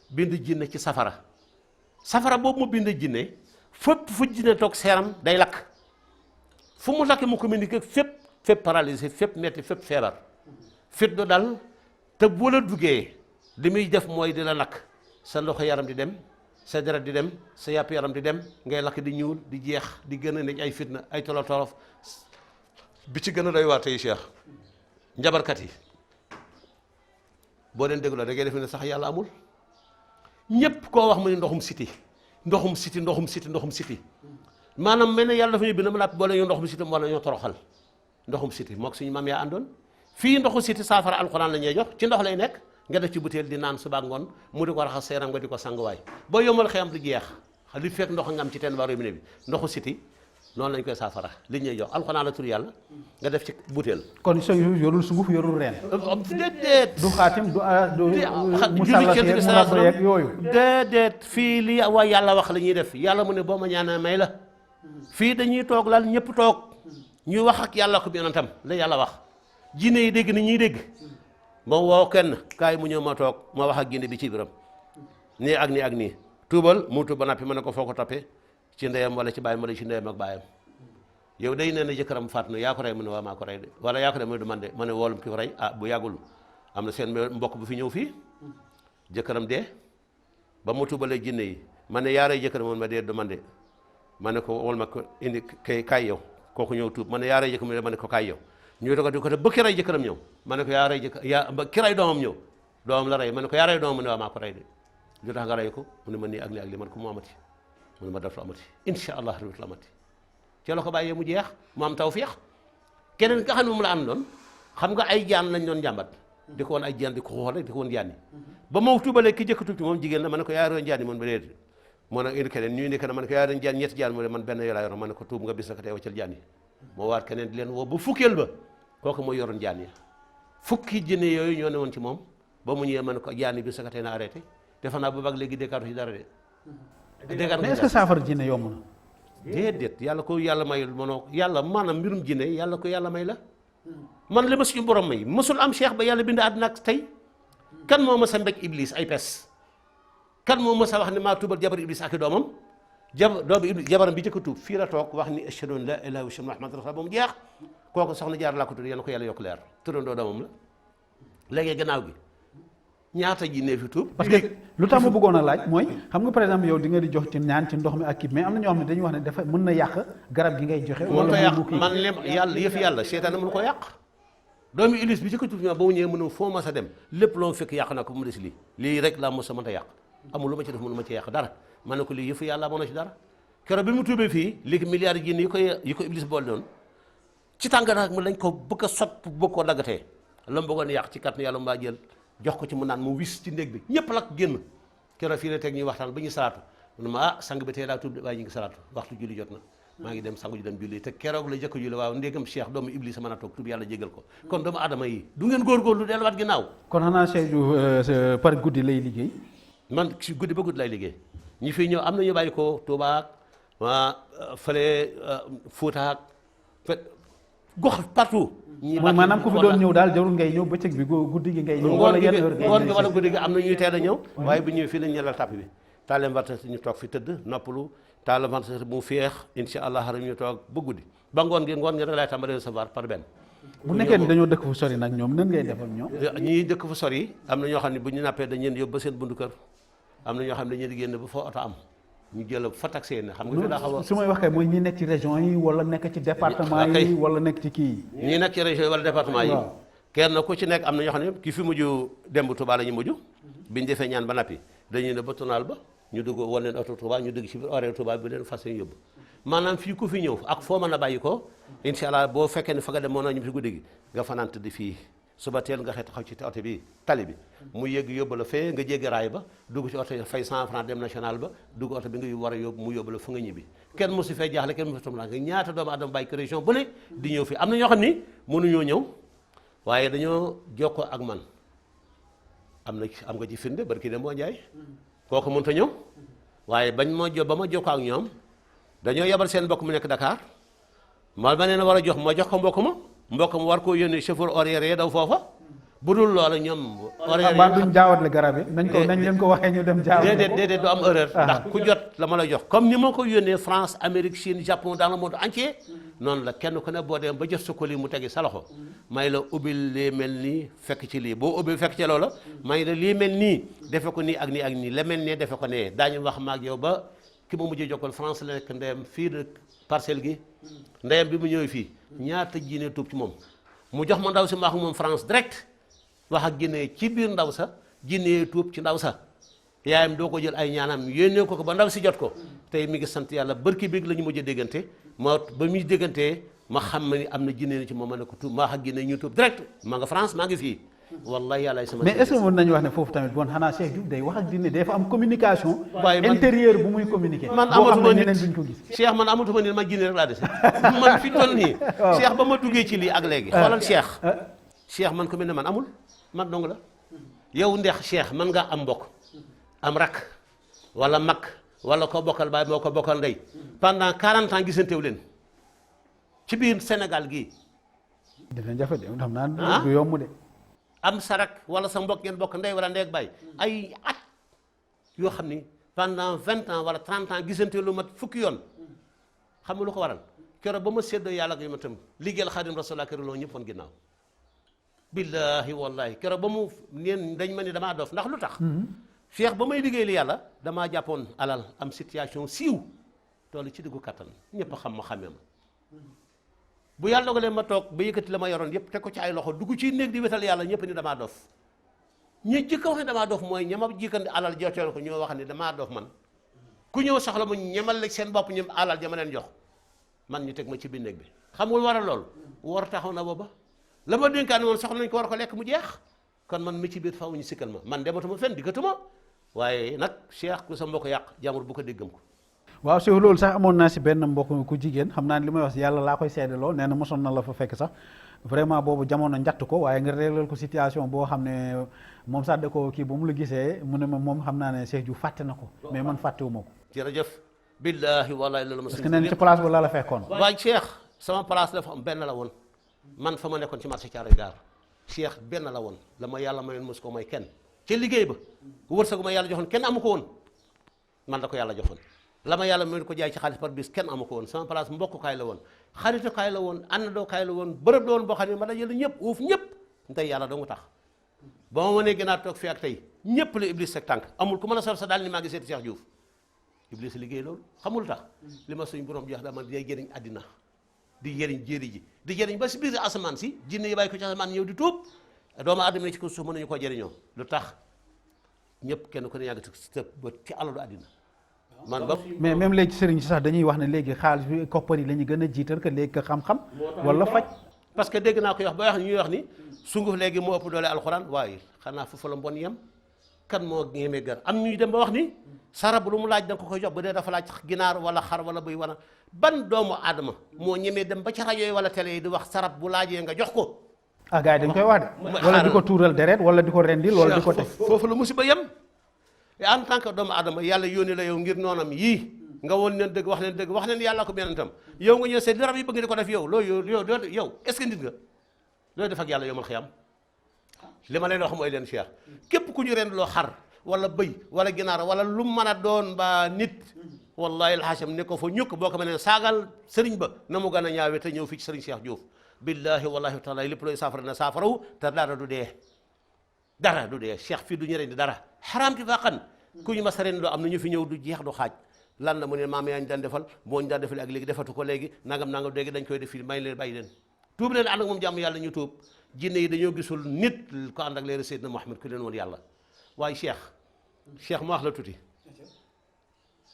bind jinne ci safara boobu mu bind jinne fépp fu jinne toog seeram day lakk fu mu lakk mu communiqué fépp paralysé fépp metti fépp feebar fit du dal te bu la duggee li muy def mooy di la lakk sa ndoxu yaram di dem sa deret di dem sa yàpp yaram di dem ngay lakk di ñuul di jeex di gën a nekk ay fitna ay tolof bi ci gën a doy waar tey cheikh njabarkat yi boo leen dégloo da ngay def ne sax yàlla amul ñépp koo wax mu ne ndoxum siti maanaam mel ne yàlla dafa ñu bind ma boole ñu ndoxum siti wala ñoo toroxal ndoxum siti mook suñu maam yaa àndoon fii ndoxu siti saafara alxuraan la ñuy jox ci ndox lay nekk nga def ci butéel di naan suba ngoon mu di ko raxas seeram nga di ko sanguwaay boo yomal xeyam du jeex li fekk ndox nga am ci teen ba robinet bi ndoxu siti noonu lañ koy saafara li ñuy jox alxuraan la tur yàlla nga def ci butéel. kon soo yorul sunguf yorul reen. déedéet. du xaatim du musalla yeeg yooyu. déedéet fii li waa yàlla wax la ñuy def yàlla mu ne boo ma ñaanee may la fii dañuy toog lal ñëpp toog ñuy wax ak yàlla ko bi yonentam la yàlla wax jinne yi dégg ni ñuy dégg moo woo kenn kaay mu ñëw ma toog ma wax ak jinne bi ci biram nii ak nii ak nii tuubal mu tuub ba nappi ma ne ko foo ko toppee ci ndeyam wala ci bàyyam wala ci ndeyam ak bàyyam yow day nee na jëkkëram faat na yaa ko rey mu ne waa maa ko rey de wala yaa ko rey mu ne du man de ma ne woolum ki ko rey bu yàggul am na seen mbokk bu fi ñëw fii jëkkëram dee ba mu tuubalee jinne yi ma ne yaa rey jëkkëram moom ma dee du man de ma ne ko wol ma ko indi kaay yow kooku ñëw tuub ma ne yaa rey jëkkëram ma ne ko kaay yow ñuy doga di ko def ba ki rey jëkkëram ñëw ma ne ko yaa rey ki rey doomam ñëw doomam la rey ma ne ko yaa rey doomam mu ne waa maa ko rey de lu tax nga rey ko mu ne ma nii ak lii ak lii man ko mu amati mu ne ma def la amati incha allah dootul amati ci la ko bàyyee mu jeex mu am tawfiix keneen nga xam ne moom la àndoon xam nga ay jaan lañ doon jàmbat di ko woon ay jaan di ko xool rek di ko woon jaan yi ba ma tuubalee ki jëkk tuuti moom jigéen la ma ne ko yaa roon jaan yi man ba déet moo nag indi keneen ñu indi keneen ma ne ko yaa roon jaan ñetti jaan mu ne man benn yoo laa yoroon ma ne ko tuub nga bis na ko tey waccal jaan yi moo waat keneen di leen woo ba fukkeel ba kooku mooy yoroon jaan yi fukki jinne yooyu ñoo ne woon ci moom ba mu ñëwee ma ne ko jaan yi bis na ko tey na arrêté defe naa ba bag léegi dékkaatu ci dara de mais est-ce que saafara jinne yomb na. déedéet yàlla ko yàlla mayul mënoo yàlla maanaam mbirum jinne yàlla ko yàlla may la man li ma suñu borom may mësul am cheikh ba yàlla bind àddina ak tey kan moo mës a mbéj iblis ay pes kan moo mës a wax ne maa tuubal jabar iblis ak i doomam doomu iblis jabaram bi jëkk a tuub fii la toog wax ni ashhadu an laa ilaaha illallaah wa ashhadu anna muhammadan rasuulullaah ba mu jeex kooku soxna jaar laa ko tudd yàlla ko yàlla yokk leer turandoo doomam la léegi gannaaw gi ñaata jinne fi tuub parce que lu tax ma bëggoon a laaj mooy xam nga par exemple yow di nga di jox ci ñaan ci ndox mi ak kii mais am na ñoo xam ne dañuy wax ne dafa mën na yàq garab gi ngay joxe. mën ko yàq man lem yàlla yëf yàlla seytaane mën ko yàq doomu iblis bi ci ko tuub ñoo ba mu ñëwee mënu foo ma sa dem lépp loo fekk yàq na ko mu des lii rek laa mos a mënta yàq amul lu ma ci def mënu ma ci yàq dara ma ne ko lii yëfu yàlla mën na ci dara keroog bi mu tuubee fii léegi milliards jinne yi ko iblis boole doon ci tàngaraak mu lañ ko bëgg a sot bëgg koo daggatee la mu bëggoon yàq ci kàttanu yàlla mbaa jël jox ko ci mu naan mu wis ci néeg bi ñëpp lak génn keroog fii la teg ñuy waxtaan ba ñu salaatu mu ne ma sang bi tey daa tuub waaye ñu ngi salaatu waxtu julli jot na maa ngi dem sangu ji dem julli te keroog la jëkk julli waaw ndéegam cheikh doomu iblis mën a toog tuub yàlla jégal ko kon doomu adama yi du ngeen góorgóorlu delluwaat ginnaaw kon xanaa Seydou par guddi lay liggéey man si guddi ba guddi lay liggéey ñi fii ñëw am na ñu bàyyi ko Tuuba waa fële Fuuta gox partout maanaam ku fi doon ñëw daal jarul ngay ñëw bëccëg bi guddi gi ngay ñëw wala yenn heure ngoon gi wala guddi gi am na ñuy teel a ñëw waaye bu ñëwee fii lañ ñelal tàpp bi taaleen ventilateur ñu toog fi tëdd noppalu taaleen ventilateur bu mu féex incha allah xaram ñu toog ba guddi ba ngoon gi rek laay tàmbalee recevoir par benn. bu nekkee ni dañoo dëkk fu sori nag ñoom nan ngay def ak ñoom. ñii dëkk fu sori am na ñoo xam ne bu ñu nappee dañ leen yóbbu ba seen bundu kër am na ñoo xam ne dañu leen di génn ba fa oto am ñu jël fa taxé ne xam nga fi daa xaw a su may wax kay mooy ñi nekk ci région yi wala nekk ci département yi wala nekk ci kii yi. ñi nekk ci région yi wala département yi kenn ku ci nekk am na ñoo xam ne ki fi mujj demb Touba la ñu mujj biñu defee ñaan ba nappi dañuy ne ba tonaal ba ñu dugg wan leen oto Touba ñu dugg ci biir horaire Touba bi leen fas yóbbu maanaam fii ku fi ñëw ak foo mën a bàyyi ko incha allah boo fekkee ne fa nga dem moo na ñu si guddi gi nga fanaan tëdd fii suba teel nga xëy taxaw ci oto bi tali bi mu yëgg yóbbu la fee nga jéggi raay ba dugg ci oto yi fay 100 francs dem national ba dugg oto bi nga war a yóbbu mu yóbbu la fu nga ñibbi kenn mosu fee jaaxle kenn mosu tumla nga ñaata doomu adama bàyyi ko région bu ne di ñëw fii am na ñoo xam ni mënuñoo ñëw waaye dañoo jokkoo ak man am nga ci firnde barki dem boo njaay kooku mënut a ñëw waaye ba ma jokkoo ak ñoom dañoo yebal seen mbokk mu nekk Dakar ma leen war a jox ma jox ko mbokk ma war koo yónnee chauffeur horaire daw foofa bu dul loola ñoom. horaire ba duñ jaawatle garab yi nañ leen ko waxee ñu dem jaawatle déedéet du am erreur ndax ku jot la ma la jox comme ni ma ko yónnee France Amérique Chine Japon dans le monde entier noonu la kenn ku ne boo dem ba jot sa ko lii mu tegi sa loxo may la ubbil lii mel nii fekk ci lii boo ubbil fekk ci loola may la lii mel nii defe ko nii ak nii ak nii la mel nee defe ko nee daañu wax maag yow ba ki ma mujjee jokkal France la nekk ndeyam fii de parcelle gi ndeyam bi mu ñëwee fii ñaata jinne tuub ci moom mu jox ma ndaw si maax moom France direct wax ak jinne ci biir ndaw sa jinne tuub ci ndaw sa yaayam doo ko jël ay ñaanam yónnee ko ba ndaw si jot ko tey mi ngi sant yàlla barki bi la ñu mujj a déggante ma ba muy déggantee ma xam ni am na jinne ci moom ma ne ko tuub ma wax ak jinne ñu tuub direct maa nga France maa ngi fii wallahi yàlla sama. mais est-ce que mën nañu wax ne foofu tamit bon xanaa Cheikh Diouf day wax ak jinne day fa am communication intérieure bu muy communiquer man amatuma nit duñ ko gis Cheikh man amatuma nit man jinne rek laa dese man fi toll nii Cheikh ba ma duggee ci lii ak léegi xoolal Cheikh man ko mel ne man amul man dong la yow ndex Cheikh man nga am mbokk am rak wala mag wala ko bokkal baay moo ko bokkal ndey pendant 40 ans gisantewu leen ci biir Sénégal gii dina jafe de xam naa du yomb de am sa rak wala sa mbokk ngeen bokk ndey wala ndey ak baay ay at yoo xam ni pendant 20 ans wala 30 ans gisante lu mat fukki yoon xam nga lu ko waral keroog ba ma séddoo yàlla ak yu ma tam liggéeyal Xaadim Rasulullah keroog loo ñëpp woon ginnaaw billahi wallahi keroog ba mu neen dañ ma ni damaa dof ndax lu tax Cheikh ba may liggéey li yàlla damaa jàppoon alal am situation siiw toll ci diggu kattan ñëpp xam ma xamee ma bu yàlla dogalee ma toog ba yëkkati la ma yoroon yëpp teg ko ci ay loxo dugg ci néeg di wetal yàlla ñëpp ni damaa dof ñi jëkk a wax ne damaa dof mooy ñama jikkandi alal jotoon ko ñoo wax ne damaa dof man ku ñëw soxla mu ñemal la seen bopp ñoom alal ja ma leen jox man ñu teg ma ci biir néeg bi xam nga war a lool war taxaw na booba la ma dénkaan woon soxla nañ ko war ko lekk mu jeex kon man mi ci biir faaw ñu sikkal ma man dematuma fenn diggatuma waaye nag Cheikh ku sa mbokk yàq jàmbur bu ko déggam ko waaw Cheikh loolu sax amoon naa si benn mbokk ku jigéen xam naa li may wax si yàlla laa koy seedaloo nee na mosoon na la fa fekk sax vraiment boobu jamono njatt ko waaye nga réglal ko situation boo xam ne moom sax da ko kii ba mu la gisee mu ne ma moom xam naa ne Cheikh Diouf fàtte na ko mais man fàttewuma ko jërëjëf billahi wallahi loolu ma parce que nee na ci place bu la fekkoon waaye Cheikh sama place dafa am benn la woon man fa ma nekkoon ci marché Thiaroye Gare Cheikh benn la woon la ma yàlla mayoon mos ko may kenn ca liggéey ba wërsëgu ma yàlla joxoon kenn amu ko woon man da ko yàlla joxoon la ma yàlla mayoon ko jaay ci xaalis par bis kenn amu ko woon sama place mbokkukaay la woon xaritukaay la woon àndandookaay la woon bërëb la woon boo xam ne ma dajale ñëpp uuf ñëpp tey yàlla doo nga tax ba ma mënee gën a toog fii ak tey ñëpp la Iblis sek tànk amul ku mën a sol sa daal ni maa ngi seeti Cheikh Diouf Iblis liggéey loolu xamul tax li ma suñ borom jox dama day jëriñ àddina di jëriñ jéeri ji di jëriñ ba si biir asamaan si jinne yi bàyyi ko ci asamaan ñëw di tuub doomu aadama yi ci ko suuf mënuñu koo jëriñoo lu tax ñëpp kenn ku ne yàgg ci alalu àddina man ba mais même léegi sëriñ si sax dañuy wax ne léegi xaalis bi koppar yi la ñu gën a jiital que léegi xam-xam wala faj parce que dégg naa ko wax ba wax ñuy wax ni sunguf léegi moo ëpp doole alxuraan waaye xanaa foofu la mbon yem kan moo ñemee gar am ñuy dem ba wax ni sarab lu mu laaj da nga ko koy jox bu dee dafa laaj ginaar wala xar wala bëy wala ban doomu aadama moo ñemee dem ba ci rajo yi wala télé yi di wax sarab bu laajee nga jox ko ah gars yi dañ koy wax de wala di ko tuural deret wala di ko rendil wala di ko teg foofu la musiba yem en tant que doomu aadama yàlla yónni la yow ngir noonam yii nga woon leen dëgg wax leen dëgg wax leen yàlla ko yonentam yow nga ñëw seet li rab yi bëgg di ko def yow loolu yow est ce que nit nga looy def ak yàlla yomal xiyam li ma leen wax mooy leen Cheikh képp ku ñu ren loo xar wala bëy wala ginaar wala lu mën a doon ba nit wallahi alxaasam ne ko fa ñukk boo ko mënee saagal sëriñ ba na mu gën a ñaawee te ñëw fii ci sëriñ Cheikh Diouf billahi wallahi taala lépp looy saafara na saafaraw te dara du dee Cheikh fii du ñëre di dara xaraam ti faqan ku ñu mas a ren loo am na ñu fi ñëw du jeex du xaaj lan la mu ne maam yaa ñu daan defal moo ñu daan defal ak léegi defatu ko léegi nangam léegi dañ koy def fii may leen bàyyi leen tuub leen ànd ak moom jàmm yàlla ñu tuub jinne yi dañoo gisul nit ko ànd ak leer Seydina Muhammad ku leen woon yàlla waaye Cheikh ma wax la tuuti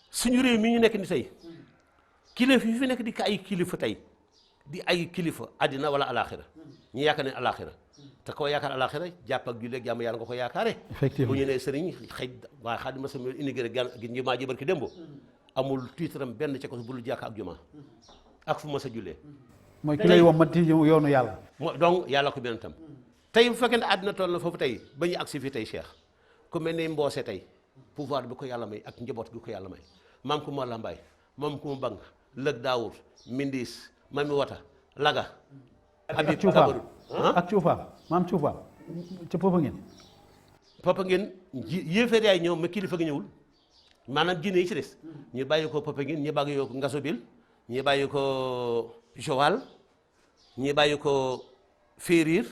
suñu réew mi ñu nekk ni tey kilifa yi fi nekk di ko ay kilifa tey di ay kilifa àddina wala alaxira ñu yaakaar ne alaxira te koo yaakaar alaxira jàpp ak julli ak jàmm yàlla nga ko yaakaare effectivement bu ñu nee sëriñ xëy waaye Xaadimu Rasuul inigré gan gi jumaa ji barki démb amul tiitaram benn ca ko bu lu jàkka ak jumaa ak fu ma sa jullee mooy ki lay wommat yoonu yàlla donc yàlla ko benn tam tey bu fekkee ne àddina toll na foofu tey ba ñu agsi fii tey Cheikh ku mel ne Mboose tey pouvoir bi ko yàlla may ak njaboot bi ko yàlla may maam ku ma lambaay maam ku ma bang lëg daawur mindis mami wata laga Habib Kabaru ak cuufa maam cuufa ca Papa ngeen yéeféer yaay ñëw ma kilifa gi ñëwul maanaam jinne yi ci des ñu bàyyi ko Papa ngeen ñu bàyyi ko Ngasobil ñu bàyyi ko Joal ñu bàyyi ko Féeriir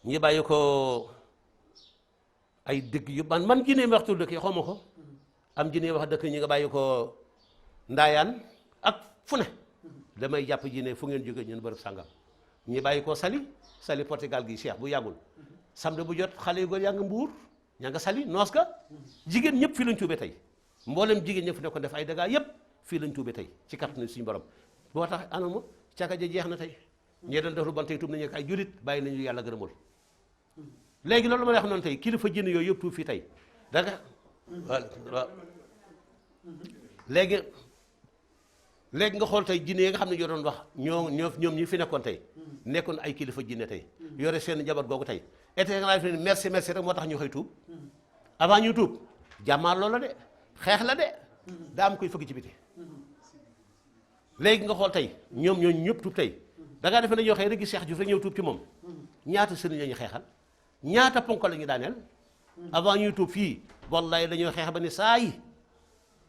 ñu bàyyi ko ay dëgg yu man jinne mi waxtu dëkk yi xaw ma ko am jinne wax dëkk ñi nga bàyyi ko Ndaayaan ak fu ne damay jàpp jinne fu ngeen jóge ñun bërëb sàngam ñi bàyyi ko Sali Portugal gi Cheikh bu yàggul samedi bu jot xale yu góor yaa nga Mbuur ñaa nga Sali noos ka jigéen ñëpp fii lañ tuube tey mboolem jigéen ñëpp fi nekkoon def ay dégâts yëpp fii lañ tuube tey ci kàttanu suñu borom boo tax anama caka ja jeex na tey ñee doon def lu bon tey tuub nañu ay julit bàyyi nañu yàlla gërëmul léegi loolu ma lay wax noonu tey kilifa jinne yooyu yëpp tuub fii tey danga waaw léegi nga xool tey jinne yi nga xam ne yoo doon wax ñoom ñi fi nekkoon tey nekkoon ay kilifa jinne tey yore seen njaboot googu tey été nga fi merci rek moo tax ñu xëy tuub avant ñu tuub jàmmaar loola de xeex la de daa am koy fëgg ci biti léegi nga xool tey ñoom ñooñu ñëpp tuub tey da ngaa defe ne ñoo xëy rek gis Cheikh Diouf rek ñëw tuub ci moom ñaata sëriñ la ñu xeexal ñaata ponk la ñu daaneel avant ñuy tuub fii wallahi dañoo xeex ba ni saa yi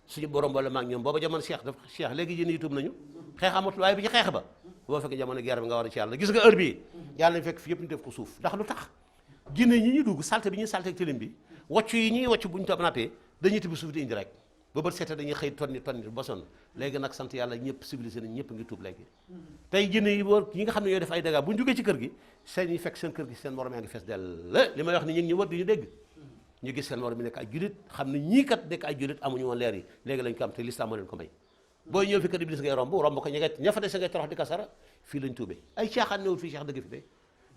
suñu borom wala maag ñoom booba jamono Cheikh léegi jinne yi tuub nañu xeex amatul waaye bi ci xeex ba boo fekk jamono guerre bi nga war a ci yàlla gis nga heure bii yàlla nañ fekk fi yëpp ñu def ko suuf ndax lu tax jinne ñi ñuy dugg salte bi ñuy salte ak tilim bi waccu yi ñuy waccu bu ñu toog nappee dañuy tibb suuf di indi rek ba bët seete dañuy xëy tonni ba sonn léegi nag sant yàlla ñëpp civilisé nañ ñëpp ngi tuub léegi tey jinne yi wër ñi nga xam ne ñooy def ay dégâts bu ñu jógee ci kër gi seen yi fekk seen kër gi seen morom yaa ngi fees dell li may wax ni ñu ngi ñu wër di ñu dégg ñu gis seen morom yi nekk ay julit xam ne ñii kat nekk ay julit amuñu woon leer yi léegi lañ ko am te lislaam moo leen ko may booy ñëw fi kër iblis ngay romb ko ña fa des ngay torox di kasara fii lañ tuubee ay caaxaan newul fii Cheikh dëgg fi de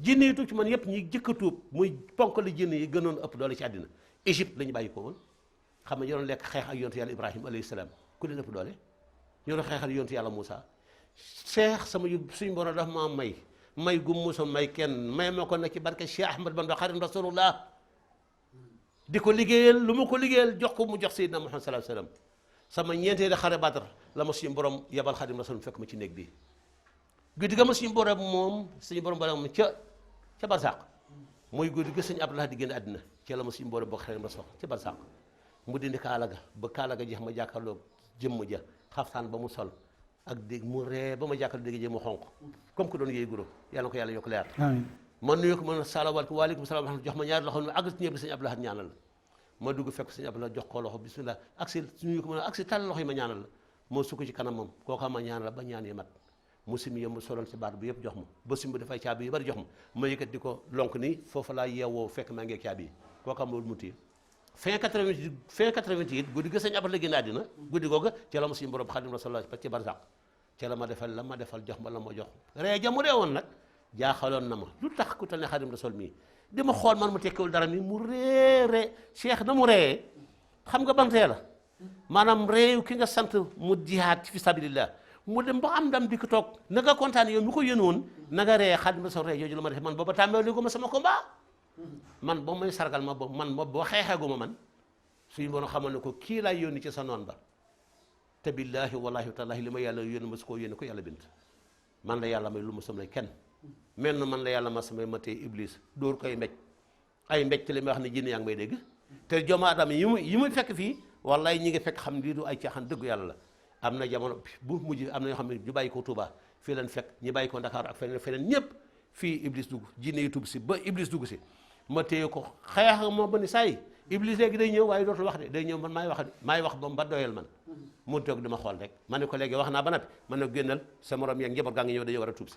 jinne yi tuub ci man yëpp ñi jëkk a tuub muy ponk li jinne yi gënoon ëpp doole ci àddina Égypte la ñu bàyyi ko woon xam ne ñoo doon lekk xeex ak yontu yàlla Ibrahima alayhi salaam ku leen ëpp doole ñoo doon xeexal yontu yàlla Moussa Cheikh sama suñu borom dafa maa may gu Moussa may kenn may ma ko nag ci barke Cheikh Ahmad Bamba Xaadimu Rasulullah di ko liggéeyal lu ma ko liggéeyal jox ko mu jox Seydina Muhammad sallallahu alayhi wasallam sama ñeenteeli xare Badar la ma suñu borom yebal Xaadimu Rasul fekk ma ci néeg bi guddi ga ma suñu borom moom ca barsàq mooy guddi ga sëñ Abdallah di génn àddina ca la ma suñu borom bokk Xaadimu Rasul ca barsàq mu dindi kaala ga ba kaala ga jeex ma jàkkaarloo jëmm ja xaftaan ba mu sol ak dégg mu ree ba ma jàkkaarloo dégg jë mu xonq comme que doon yéey guro yàlla na ko yàlla yokk leer man nuyu ko man salaamaaleykum waaleykum salaam jox ma ñaari loxo ma àgg ci ñëpp sëñ Abdallah ñaanal ma dugg fekk sëñ Abdallah jox ko loxo bismillah agsi nuyu ko ma agsi tàll loxo yi ma ñaanal la moo sukk ci kanamam kooka ma ñaanal ba ñaan yi mat mu simi yëmb soloon si baat bi yëpp jox ma ba simb dafay caabi yu bari jox ma yëkkat di ko lonk nii foofu laa yeewoo fekk maa ngi caabi yi kooka loolu mu téye fin 88 guddi ga sëñ Abdallah génn àddina guddi googa ca la ma suñu borom Xaadimu Rasuul ci barzaq ca la ma defal la ma defal jox ma la ma jox ree ja mu ree woon nag jaaxaloon na ma lu tax ku tal ne Xaadimu Rasuul mii di ma xool man mu tekkiwul dara mi mu ree Cheikh na mu ree xam nga ban ree la maanaam réew ki nga sant mu jihaad fi sabilillah mu dem ba am ndam di ko toog na nga kontaan yow mi ko yéen woon na nga ree Xaadimu Rasuul ree jooju la ma def man booba tàmbali ko ma sama combat man boo may sargal ma ba man ma boo xeexeegu ma man suñu borom xamal ne ko kii laay yónni ci sa noon ba te billaahi wallaahi tallaahi li ma yàlla yónni ma su koo yónni ko yàlla bind man la yàlla may lu ma samay kenn mel na man la yàlla ma samay ma tey iblis dóor koy mbéj ay mbéj te li may wax ne jinne yaa ngi may dégg te doomu aadama yi muy fekk fii wallaay ñi ngi fekk xam lii du ay caaxaan dëggu yàlla la. am na jamono bu mujj am na ñoo xam ne ñu bàyyi ko Touba fii leen fekk ñi bàyyi ko Dakar ak feneen ñëpp fii Iblis dugg jinne yi tub si ba Iblis dugg si ma téye ko xeex moo ba ni saa yi Iblis léegi day ñëw waaye dootul wax de day ñëw man maay wax ba ba doyal man mu toog di ma xool rek ma ne ko léegi wax naa ba noppi man ne génnal sa morom yeeg njaboot gaa ngi ñëw dañoo war a tuub si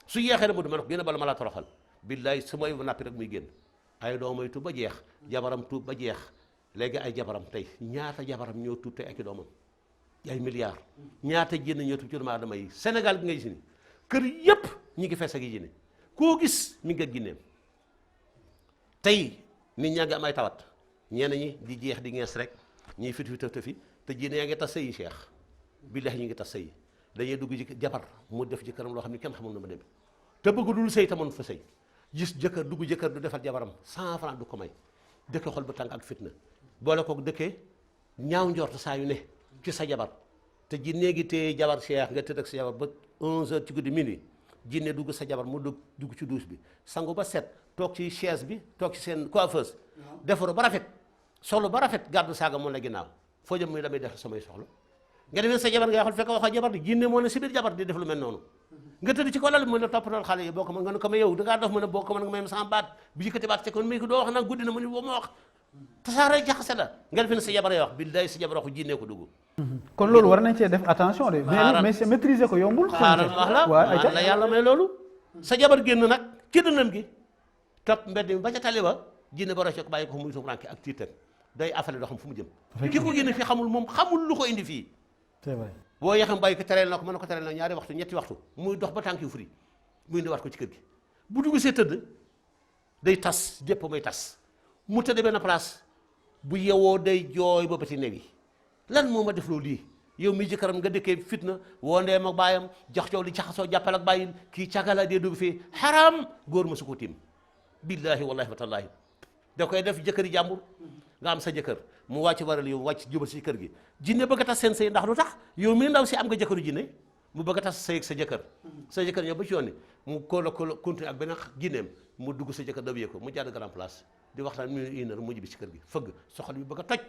su yeexee na mu ma ne ko génn bala ma laa toroxal billaay su may nappi rek muy génn ay doomay tuub ba jeex jabaram tuub ba jeex léegi ay jabaram tey ñaata jabaram ñoo tuub tey ak i doomam ay milliards ñaata jénn ñoo tuub ci doomu aadama yi Sénégal gi nga gis ni kër yépp ñi ngi fees ak yi jinne koo gis mi ngi ak ginneem tey nit ñaa ngi am ay tawat ñenn ñi di jeex di ngees rek ñiy fit fi tëf te jinne yaa ngi tas sëyi Cheikh billahi ñu ngi tas sëyi dañuy dugg ci jabar mu def ci këram loo xam ne kenn xamul na ma dem te bëgg dul sëy te mën fa sëy gis jëkkër dugg jëkkër du defal jabaram 100 francs du ko may dëkke xol bu tàng ak fitna boole ko dëkkee ñaaw njort saa yu ne ci sa jabar te jinne gi téye jabar Cheikh nga tëdd ak sa jabar ba 11h ci guddi minuit jinne dugg sa jabar mu dugg ci douche bi sangu ba set toog ci chaise bi toog ci seen coiffeuse defaru ba rafet solo ba rafet gàddu saaga moom la ginnaaw foo jëm muy damay def samay soxla nga demee sa jabar nga xool fekk waxoo jabar di jinne moo ne si biir jabar di def lu mel noonu nga tëdd ci ko lal mu ne toppatool xale yi boo ko mën nga ne ko ma yow dangaa dof mu ne boo ko mën nga may sama baat bu yëkkati baat ci kon muy ko doo wax nag guddi na mu ne boo ma wax tasaare jaxase la nga defe ne sa jabar wax billaay sa jabar waxu jinne ko dugg kon loolu war nañ cee def attention de mais maîtriser ko yombul xaaral wax la yàlla may loolu sa jabar génn nag ci dënnam gi topp mbedd mi ba ca tali ba jinne ba rocce ko bàyyi ko muy suuf ranke ak tiitar day afale doo xam fu mu jëm ki ko génne fii xamul moom xamul lu ko indi fii c'est vrai boo yeexam bàyyi ko tereel na ko mën na ko tereel na ñaari waxtu ñetti waxtu muy dox ba tànk yu furi muy indiwaat ko ci kër gi bu dugg see tëdd day tas jépp may tas mu tëdd benn place bu yewoo day jooy ba bati newi lan moo ma def loolu lii yow mi jëkkëram nga dëkkee fitna woo ndeem ak baayam jox coow li jaxasoo jàppal ak bàyyil kii cagala dee dugg fii xaraam góor ma su ko tiim billaahi wallahi wa tallaahi da koy def jëkkëri jàmbur nga am sa jëkkër mu wàcc waral yow wàcc jubal si kër gi jinne bëgg a tas seen sëy ndax lu tax yow mi ndaw si am nga jëkkëru jinne mu bëgg a tas sëy ak sa jëkkër ñëw ba ci yoon ni mu kóola continue ak beneen jinneem mu dugg sa jëkkër dabiyee ko mu jàdd grand place di waxtaan mu une heure mu ñibbi si kër gi fëgg soxal bi bëgg a toj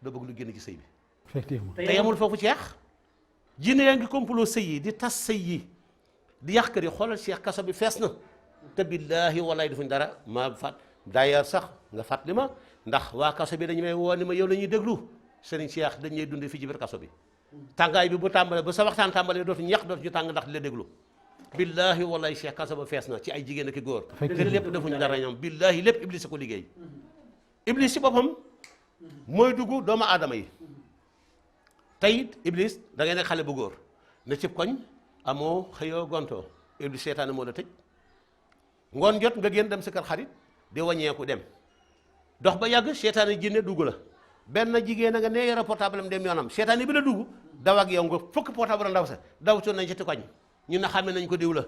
da bëgg lu génn ci sëy bi effectivement te yamul foofu Cheikh jinne yaa ngi complot sëy yi di tas sëy yi di yàq kër yi xoolal Cheikh kaso bi fees na te billaahi wallahi defuñ dara ma fat d'ailleurs sax nga fàttali ma ndax waa kaso bi dañu may woo ni ma yow la ñuy déglu Serigne Cheikh dañ ñuy dundee fii ci biir kaso bi tàngaay bi bu tàmbalee ba sa waxtaan tàmbalee dootuñu yàq dootuñu tàng ndax di la déglu billaahi wallahi Cheikh kaso ba fees na ci ay jigéen ak i góor te lépp defuñu dara ñoom billaahi lépp Iblis ko liggéey Iblis ci boppam mooy dugg doomu aadama yi tey Iblis da ngay nekk xale bu góor ne cib koñ amoo xëyoo gontoo Iblis seetaane moo la tëj ngoon jot nga génn dem sa kër xarit di wàññeeku dem dox ba yàgg seetaane jinne dugg la benn jigéen a nga ne yore portable am dem yoonam seetaane bi la dugg daw ak yow nga fukk portable ndaw sa daw ci nañ ci koñ ñun na xàmme nañ ko diw la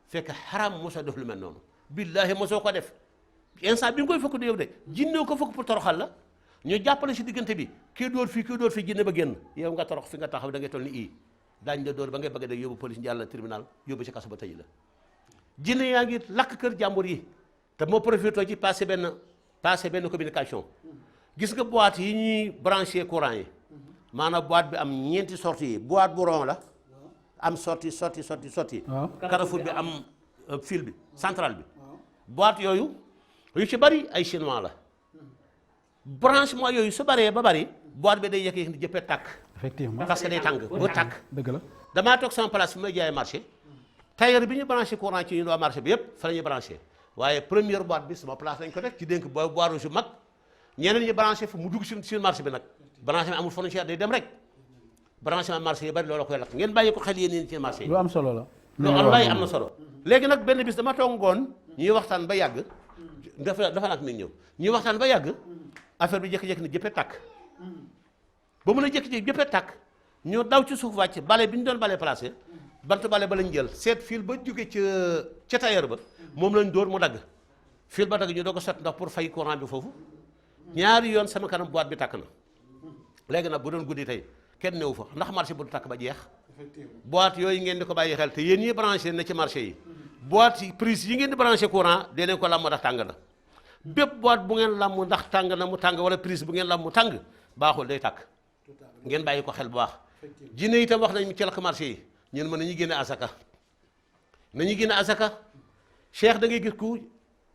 fekk xaram mosoo def lu mel noonu billaahi mosoo ko def instant bi nga koy fukk di yow de jinne ko fukk pour toroxal la ñu jàppale si diggante bi kii dóor fii jinne ba génn yow nga torox fi nga taxaw da ngay toll ni daañ la dóor ba ngay bëgg a yóbbu police jàll tribunal yóbbu si kaso ba tëj la jinne yaa ngi lakk kër jàmbur yi te moo profité ci passé benn communication gis nga boîte yi ñuy branché courant yi maanaam boîte bi am ñeenti sortie yi boîte bu rond la am sortie carrefour bi am fil bi central bi boîte yooyu yu ci bari ay chinois la branchement yooyu su baree ba bari boîte bi day yëkk di jëppee tàkk effectivement parce que day tàng ba tàkk dëgg la damaa toog sama place fi may jaayee marché tailleur bi ñu branché courant ci ñu waa marché bi yëpp fa la ñuy branché waaye première boîte bi sama place lañ ko def ci dénk boîte rouge yu mag ñeneen ñi branché fa mu dugg si marché bi nag branché amul frontière day dem rek branchement marché yi bari loolu koy lakk ngeen bàyyi ko xel yéen ñi ci marché yi lu am solo la loolu wallaay am na solo léegi nag benn bis dama toog ngoon ñuy waxtaan ba yàgg dafa nag mi ngi ñëw ñuy waxtaan ba yàgg affaire bi jékki-jékki ne jëppee tàkk ba mun a jékki-jékki jëppee tàkk ñu daw ci suuf wàcc bale bi ñu doon bale placé bant bale ba lañ jël seet fil ba jóge ca tailleur ba moom lañ dóor mu dagg fil ba dagg ñu doog a sotti ndox pour fay courant bi foofu ñaari yoon sama kanam boîte bi tàkk na léegi nag bu doon guddi tey kenn newu fa ndax marché bu du tàkk ba jeex boîte yooyu ngeen di ko bàyyi xel te yéen ñi branché na ci marché yi boîte yi prise yi ngeen di branché courant dee leen ko lam moo tax tàng na bépp boîte bu ngeen lam mu ndax tàng na mu tàng wala prise bu ngeen lam mu tàng baaxul day tàkk ngeen bàyyi ko xel bu baax jinne itam wax nañ ci la marché yi ñun mën nañu génne asaka nañu génne asaka cheikh da ngay gis ku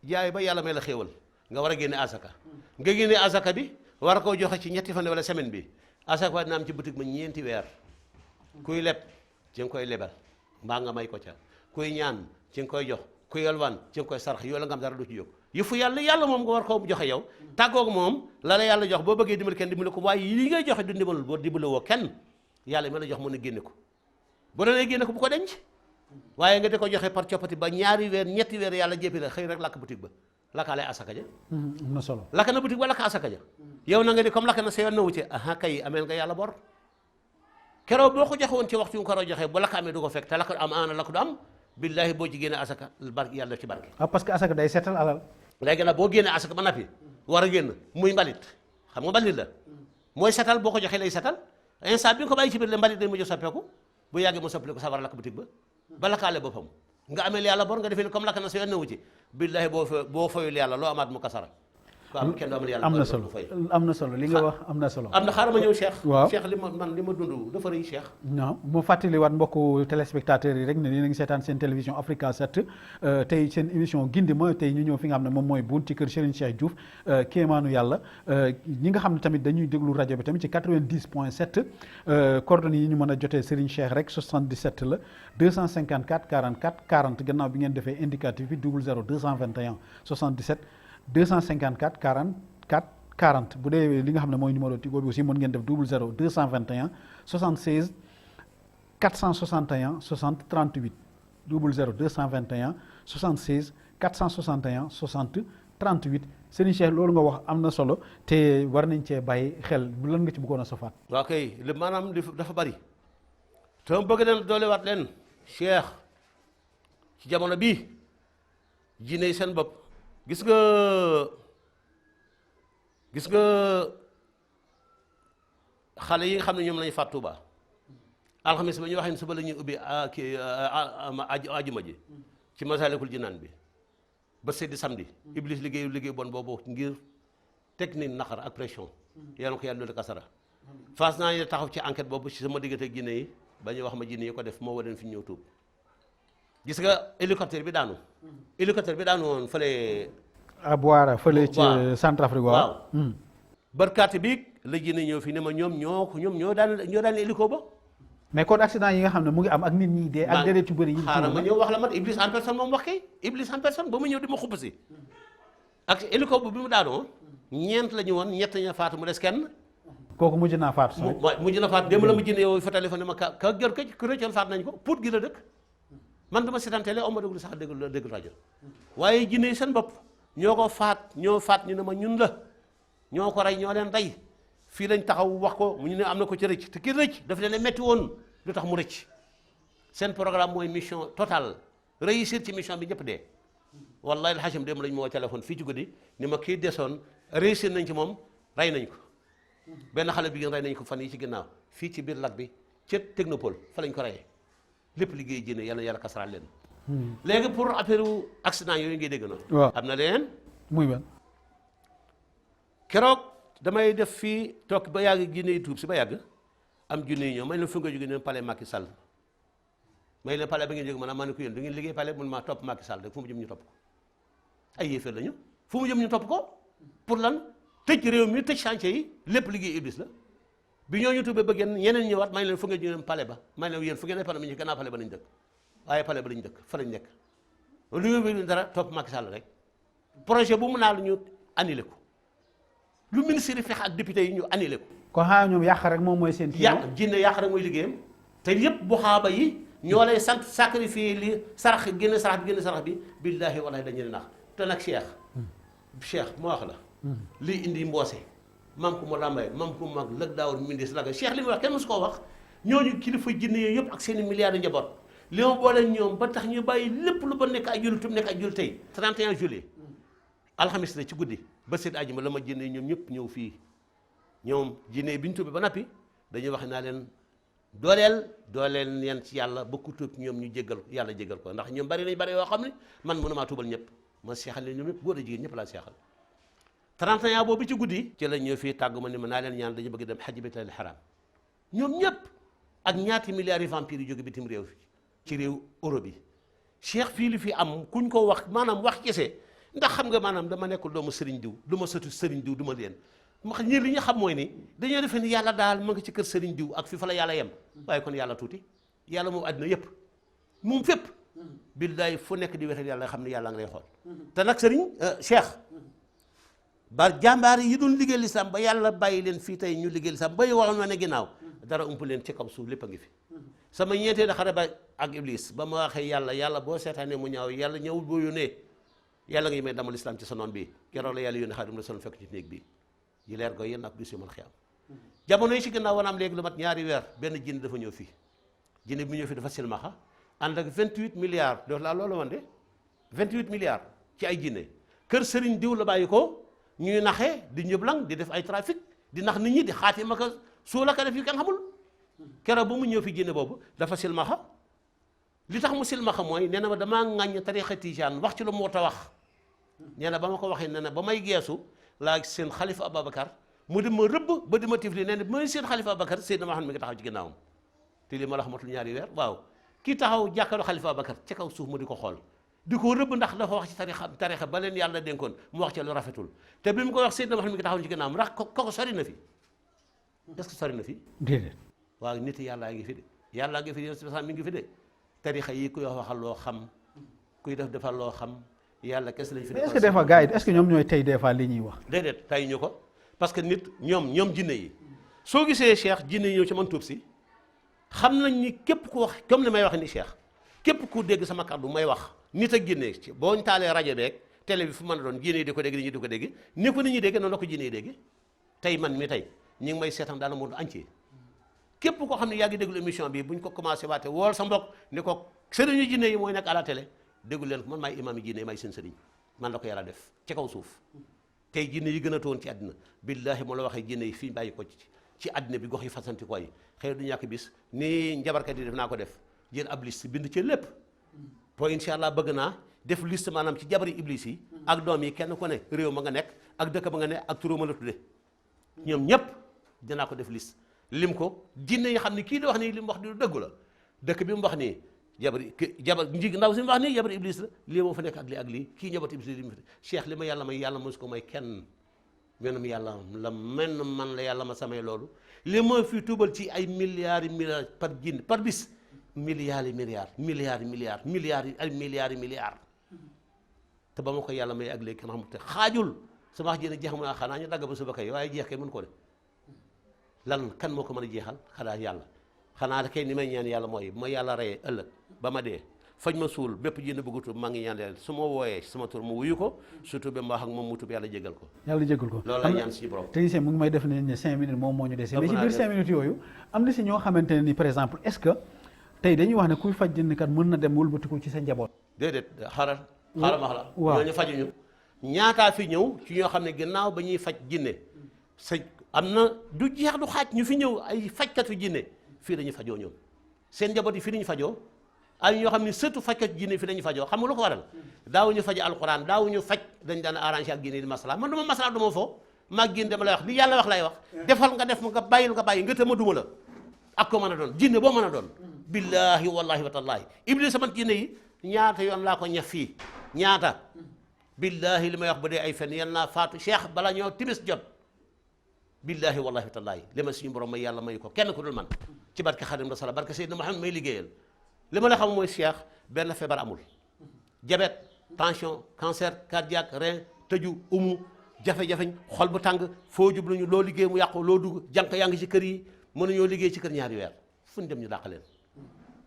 jaay ba yàlla may la xéewal nga war a génne asaka nga génne asaka bi war a koo joxe ci ñetti fan wala semaine bi asaka wa dina am ci boutique ma ñeenti weer kuy leb ci nga koy lebal mbaa nga may ko ca kuy ñaan ci nga koy jox kuy yalwaan ci nga koy sarax yoo la nga am dara du ci jóg yëfu yàlla moom nga war koo joxe yow tàggoog moom la la yàlla jox boo bëggee dimbali kenn dimbali ko waaye li ngay joxe du ndimbalul boo dimbali woo kenn yàlla ma la jox mën a génne ko bu doonee génne ko bu ko denc waaye nga di ko joxe par coppati ba ñaari weer ñetti weer yàlla jéppi la xëy rek lakk boutique ba lakkaale asaka ja am na solo lakk na boutique ba lakk asaka ja yow na nga ni comme lakk na sa yoon na wucce aha kay ameel nga yàlla bor keroog boo ko joxe woon ci waxtu nga ko war a joxe bu lakk amee du ko fekk te lakk am ana lakk du am billaahi boo ci génne asaka barke yàlla ci barke parce que asaka day seetal alal léegi nag boo génnee asaka ba nappi war a génn muy mbalit xam nga mbalit la mooy setal boo ko joxee lay setal instant bi nga ko bàyyi ci biir le mbalit day mujj soppeeku bu yàggee mu soppeeku sawar lakk boutique ba lakkaale boppam nga amee yàlla bor nga defee ni comme lakk na sa yoon na wucce billaahi boo fayul yàlla loo amaat mu kasara kenn du amal yàlla am na solo am na solo li nga wax am na solo am na xaaral ma ñëw Cheikh waaw Cheikh li ma dund dafa rëy Cheikh non mu fàttaliwaat mbokku téléspectateurs yi rek ne yéen a ngi seetaan seen télévision Africa 7 tey seen émission gindi ma tey ñu ñëw fi nga xam ne moom mooy buun ci kër Serigne Cheikh Diouf kéemaanu yàlla ñi nga xam ne tamit dañuy déglu rajo bi tamit ci 90.7 coordonnées yi ñu mën a jotee Serigne Cheikh rek 77 la 254 44 40 gannaaw bi ngeen defee indicatif bi 00 221 77 254 44 40 bu dee li nga xam ne mooy numéro Tigo bi aussi mën ngeen def 00 221 76 461 60 38 00 221 76 461 60 38 Serigne Cheikh loolu nga wax am na solo te war nañ cee bàyyi xel lan nga ci bëggoon a sofaat. waaw kay li maanaam dafa bari te mu bëgg leen doolewaat leen Cheikh ci jamono bii jinne yi seen bopp gis nga xale yi nga xam ne ñoom lañu faat Tuuba alxamis ba ñu waxee ne suba la ñuy ubbi ajuma ji ci Masaalikul Jinaan bi ba seddi samedi Iblis liggéey bon boobu ngir technique naqar ak pression yàlla ko yàlla loolu kasara fas naa ne taxaw ci enquête boobu ci sama diggante ak jinne yi ba ñu wax ma jinne yi ko def moo waleen fi ñëw tuub gis nga hélicoptère bi daanu woon fële à Boara fële ci Centrafrique waaw barkaati bi la jinne ñëw fii ne ma ñoom ñoo daan hélico ba mais kon accident yi nga xam ne mu ngi am ak nit ñi dee ak déedéet yu bëri yi xaaral ma ñëw wax la man Iblis en personne moom wax kay Iblis en personne ba mu ñëw di ma xupp si ak hélico bi mu daanoo ñeent la ñu woon ñett ña faatu mu des kenn kooku mujj naa faatu mujj na faatu démb la mu jinne yow fa téléphone ma ka gër ku rëccoon faatu nañ ko Pout gi la dëkk man dama seetaan télé oma déglu sax déglu rajo waaye jinne yi seen bopp ñoo faat ñu ne ma ñun la ñoo ko rey ñoo leen rey fii lañ taxaw wax ko mu ñu ne am na ko ci rëcc te ki rëcc daf leen metti woon lu tax mu rëcc seen programme mooy mission totale réussir ci mission bi ñëpp dee wallahi alxasim dem lañ ma woo téléphone fii ci guddi ni ma kii desoon réussir nañ ci moom rey nañ ko benn xale bi ngeen rey nañ ko fan yi ci ginnaaw fii ci biir lac bi ca technopole fa lañ ko reyee lépp liggéey jénne yàlla kasaraal leen léegi pour affaire accident yooyu ngay dégg noonu am na leneen muy ban keroog damay def fii toog ba yàgg jinne yi tuub si ba yàgg am junne yi ñëw may leen fu nga jóge ne palais Macky Sall may leen palais ba ngeen jóge maanaam maa ne ko yéen du ngeen liggéey palais mun maa topp Macky Sall rek fu mu jëm ñu topp ko ay yéeféer lañu fu mu jëm ñu topp ko pour lan tëj réew mi tëj chantier yi lépp liggéey Iblis la bi ñooñu tuubee ba génn ñeneen ñëwaat may leen fu ngeen jóge palais ba may leen yéen fu ngeen ne palais mi ñu gannaaw palais ba lañ dëkk waaye palais ba lañ dëkk fa lañ nekk lu ñu dara topp Macky Sall rek projet bu mu naa la ñu annulé ko lu ministre yi fex ak député yi ñu annulé ko kon xanaa ñoom yàq rek moom mooy seen jinne yàq rek mooy liggéeyam te yëpp bu xaaba yi ñoo lay sant sacrifier li sarax génn sarax bi billaahi wallaahi dañu ne nax te nag Cheikh moo wax la lii indi mboose mam ko mu ràmbaye mam ko mag lëg daawul mindis laga Cheikh li muy wax kenn mosu koo wax ñooñu kilifa jinne yooyu yëpp ak seen i milliards njaboot li ma boole ñoom ba tax ñu bàyyi lépp lu ba nekk ay jullit nekk ay jullit tey 31 juillet alxamis la ci guddi ba seet ajuma la ma jinne ñoom ñëpp ñëw fii ñoom jinne bi ñu tuubee ba nappi dañuy wax naa leen dooleel leen ci yàlla ba ku tuub ñoom ñu jéggal yàlla jéggal ko ndax ñoom bari yoo xam ne man mënumaa tuubal ñëpp ma seexal leen ñoom ñëpp góor a jigéen ñëpp laa seexal 31 boobu ci guddi ci la ñëw fii tàggu ma ni ma naa leen ñaan dañu bëgg dem xaj baytal xaram ñoom ñëpp ak ñaati milliards yi vampires yi jóge bitim réew ci réew Europe yi Cheikh fii li fi am kuñ ko wax maanaam wax kese ndax xam nga maanaam dama nekkul doomu sëriñ diw du ma sëtu sëriñ diw du ma leen ma ñii li ñu xam mooy ni dañoo defee ni yàlla daal ma nga ci kër sëriñ diw ak fi fa la yàlla yem waaye kon yàlla tuuti yàlla moom àddina yëpp moom fépp billaay fu nekk di wéetal yàlla xam ne yàlla nga lay xool te nag sëriñ Cheikh ba jàmbaar yi doon liggéey lislaam ba yàlla bàyyi leen fii tey ñu liggéey lislaam ba waxoon ma ne ginnaaw dara ump leen ci kaw suuf lépp a ngi fi sama ñeentee da xare ba ak iblis ba ma waxee yàlla boo seetaanee mu ñaaw yàlla ñëwul boo yónnee yàlla nga may damal islam ci sa noon bi keroog la yàlla yónnee Xaadimu Rasuul fekk ci néeg bi yi leer go yéen ak bis yu mën xiyam jamono yi ci gannaaw wanaam léegi lu mat ñaari weer benn jinne dafa ñëw fii jinne bi ñëw fii dafa silmaxa ànd ak 28 milliards doo laa loolu wante 28 milliards ci ay jinne kër sëriñ diw la bàyyi ko ñuy naxee di njëblang di def ay trafic di nax nit ñi di xaati ma ko suula ka def yi kenn xamul keroog ba mu ñëw fi jinne boobu dafa silmaxa li tax mu silmaxa mooy nee na ma damaa ŋàññ tarixa tijaan wax ci lu mu war a wax nee na ba ma ko waxee nee na ba may geesu laa seen xalifa Ababacar mu di ma rëbb ba di ma tifli nee na ba may seen xalifa Ababacar Seydina Muhammad mi ngi taxaw ci ginnaawam te li ma la xamatul ñaari weer waaw kii taxaw jàkkaarloo xalifa Ababacar ci kaw suuf mu di ko xool di ko rëbb ndax dafa wax ci tarixa ba leen yàlla dénkoon mu wax ci lu rafetul te bi mu ko wax Seydina Muhammad mi ngi taxaw ci ginnaawam ndax koko sori na fi est-ce que sori na fi déedéet waaw nit yàllaa ngi fi de yàllaa ngi fi de mi ngi fi de tarixa yi kuy waxal loo xam kuy defal loo xam yàlla kese lañ fi. est-ce que des fois gars yi est-ce que ñoom ñooy tey des fois li ñuy wax. déedéet tey ñu ko parce que nit ñoom jinne yi soo gisee Cheikh jinne yi ñëw ci man tuub si xam nañ ni képp ku wax comme ni may wax ni Cheikh képp ku dégg sama kàddu may wax nit ak jinne ci boo ñu taalee rajo beeg télé bi fu mën a doon jinne yi di ko dégg nit ñi di ko dégg ni ko nit ñi dégg noonu la ko jinne yi dégg tey man mi tey ñu ngi may seetaan dans le monde entier képp koo xam ne yaa ngi déglu émission bi buñ ko commencé waate wool sa mbokk ni ko sëriñu jinne yi mooy nekk à la télé déglu leen ko man maay imaam yi jinne yi maay seen sëriñ man la ko yàlla def ci kaw suuf tey jinne yi gën a toon ci àddina billaahi moo la waxee jinne yi fii bàyyi ko ci àddina bi gox yi fasanti ko yi xëy du ñàkk bis ni njabarkat yi def naa ko def jël ab liste bind ci lépp pour incha allah bëgg naa def liste maanaam ci jabari iblis yi ak doom yi kenn ku ne réew ma nga nekk ak dëkk ba nga ne ak turu ma la tudde ñoom ñëpp dinaa ko def liste lim ko jinne yi xam ne kii di wax nii li mu wax di dëggu la dëkk bi mu wax nii jabar njig ndaw si mu wax nii jabar iblis la lii moo fa nekk ak lii ak lii kii njaboot iblis li mu fi Cheikh li ma yàlla may yàlla mosu ko may kenn menam yàlla la menn man la yàlla ma samay loolu li ma fi tuubal ci ay milliards par jinne par bis milliards te ba ma ko yàlla may ak léegi kenn xamul te xaajul sama wax jëne jeex mu naa xanaa ñu dagg ba suba kay waaye jeex kay mën ko de lan kan moo ko mën a jeexal xanaa yàlla xanaa kay ni may ñaan yàlla mooy bu ma yàlla reyee ëllëg ba ma dee faj ma suul bépp jinne bëggutu maa ngi ñaan yàlla su ma wooyee sama tur mu wuyu ko surtout ba ma wax ak moom mu tub yàlla jégal ko loolu lay ñaan si borom technicien mu ngi may def ne 5 minutes moom moo ñu dese mais ci biir 5 minutes yooyu am na si ñoo xamante ne ni par exemple est-ce que tey dañuy wax ne kuy faj jinne kat mën na dem wëlbatiku ci sa njaboot déedéet xaaral ma wax la ñooñu fajuñu ñaataa fi ñëw ci ñoo xam ne gannaaw ba ñuy faj jinne sa am na du jeex du xaaj ñu fi ñëw ay fajkatu jinne fii lañu fajoo ñoom seen njaboot yi fii lañu fajoo ay ñoo xam ne surtout fajkatu jinne fii lañu fajoo xam nga lu ko waral daawuñu faj alxuraan daawuñu faj dañ daan arrangé ak jinne di masala man duma masala duma foo maag génn dama lay wax li yàlla wax lay wax defal nga def nga bàyyi nga tëma duma la ak ko mën a doon jinne boo mën a doon billahi wallahi wa tallahi iblis sama jinne yi ñaata yoon laa ko ñaf fii ñaata billahi li may wax ba dee ay fen yal naa faatu Cheikh bala ñoo timis jot billahi wallahi wa tallahi li ma suñu borom may yàlla may ko kenn ku dul man ci barke Xadim Rasul barke Seydina Muhammad may liggéeyal li ma la xam mooy Cheikh benn feebar amul diabète tension cancer cardiaque rein tëju umu jafe-jafeñ xol bu tàng foo jubluñu loo liggéey mu yàqu loo dugg jànq yaa ngi ci kër yi mënuñoo liggéey ci kër ñaari weer fu ñu dem ñu dàq leen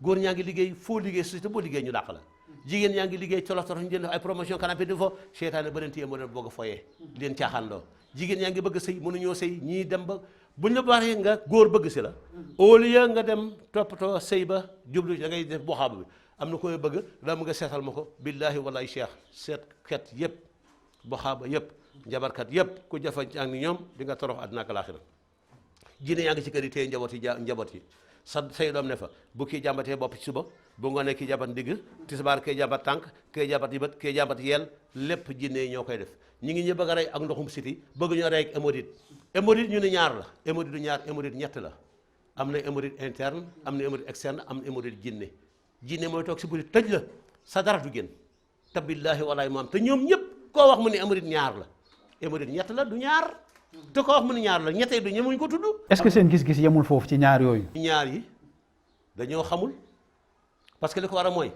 góor ñaa ngi liggéey foo liggéey société boo liggéey ñu dàq la jigéen ñaa ngi liggéey tolof tolof ñu jënd ay promotion canapé de fo seytaane ba leen téye moo leen bëgg a foyee leen caaxaan loo jigéen ñaa ngi bëgg sëy mënuñoo sëy ñii dem ba buñ la baree nga góor bëgg si la au lieu nga dem toppatoo sëy ba jublu da ngay def boxaaba bi am na koy bëgg daa mu nga seetal ma ko billahi wallahi Cheikh seet kat yëpp boxaaba yëpp njabarkat yëpp ku jafa ak ni ñoom di nga torox àddina ak laaxira jinne yaa ngi ci kër yi téye njaboot yi say doom ne fa bu kii jàmbatee bopp ci suba bu ngoonee kii jàmbat ndigg tisbaar kii jàmbat tànk kee jàmbati bët kee jàmbati yeel lépp jinne yi ñoo koy def ñi ngi ñu bëgg a rey ak ndoxum siti bëgg ñoo rey ak hémorroïde hémorroïde ñu ne ñaar la hémorroïde du ñaar hémorroïde ñett la am na hémorroïde interne am na hémorroïde externe am na hémorroïde jinne mooy toog si bëri tëj la sa dara du génn te billaahi walaay moom te ñoom ñëpp koo wax mu ne hémorroïde ñaar la hémorroïde ñett la du ñaar te koo wax mu ne ñaar la ñettee du ñemuñ ko tudd. est-ce que seen gis-gis yemul foofu ci ñaar yooyu. ñaar yi dañoo xamul parce que li ko war a mooy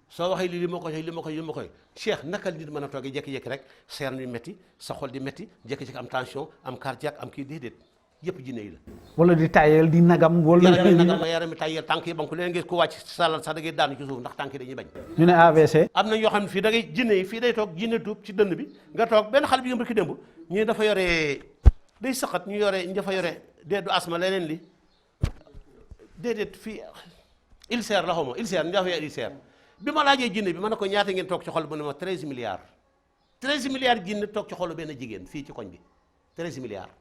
soo waxee li ma koy Cheikh naka nit mën a toogee jékki-jékki rek seen di métti sa xol di métti jékki-jékki am tension am cardiaque am kii déedéet yëpp jinne yi la. wala di tayel di nagam. wala yaram mi tayel tànk yi ba ku leen gis ku wàcc sàllal sax da ngay daanu ci suuf ndax tànk yi dañuy bañ. ñu ne AVC. am na ñoo xam ne fii da ngay jinne yi fii day toog jinne tuub ci dënn bi nga toog benn xale bi nga mbir ki démb ñu dafa yore day saqat ñu dafa yore dee du asma leneen li déedéet fii ulcère la xaw ma ulcère ñu dafa yore ulcère bi ma laajee jinne bi ma ne ko ñaata ngeen toog ci xol bu ne ma 13 milliards 13 milliards jinne toog ci xolu benn jigéen fii ci koñ bi 13 milliards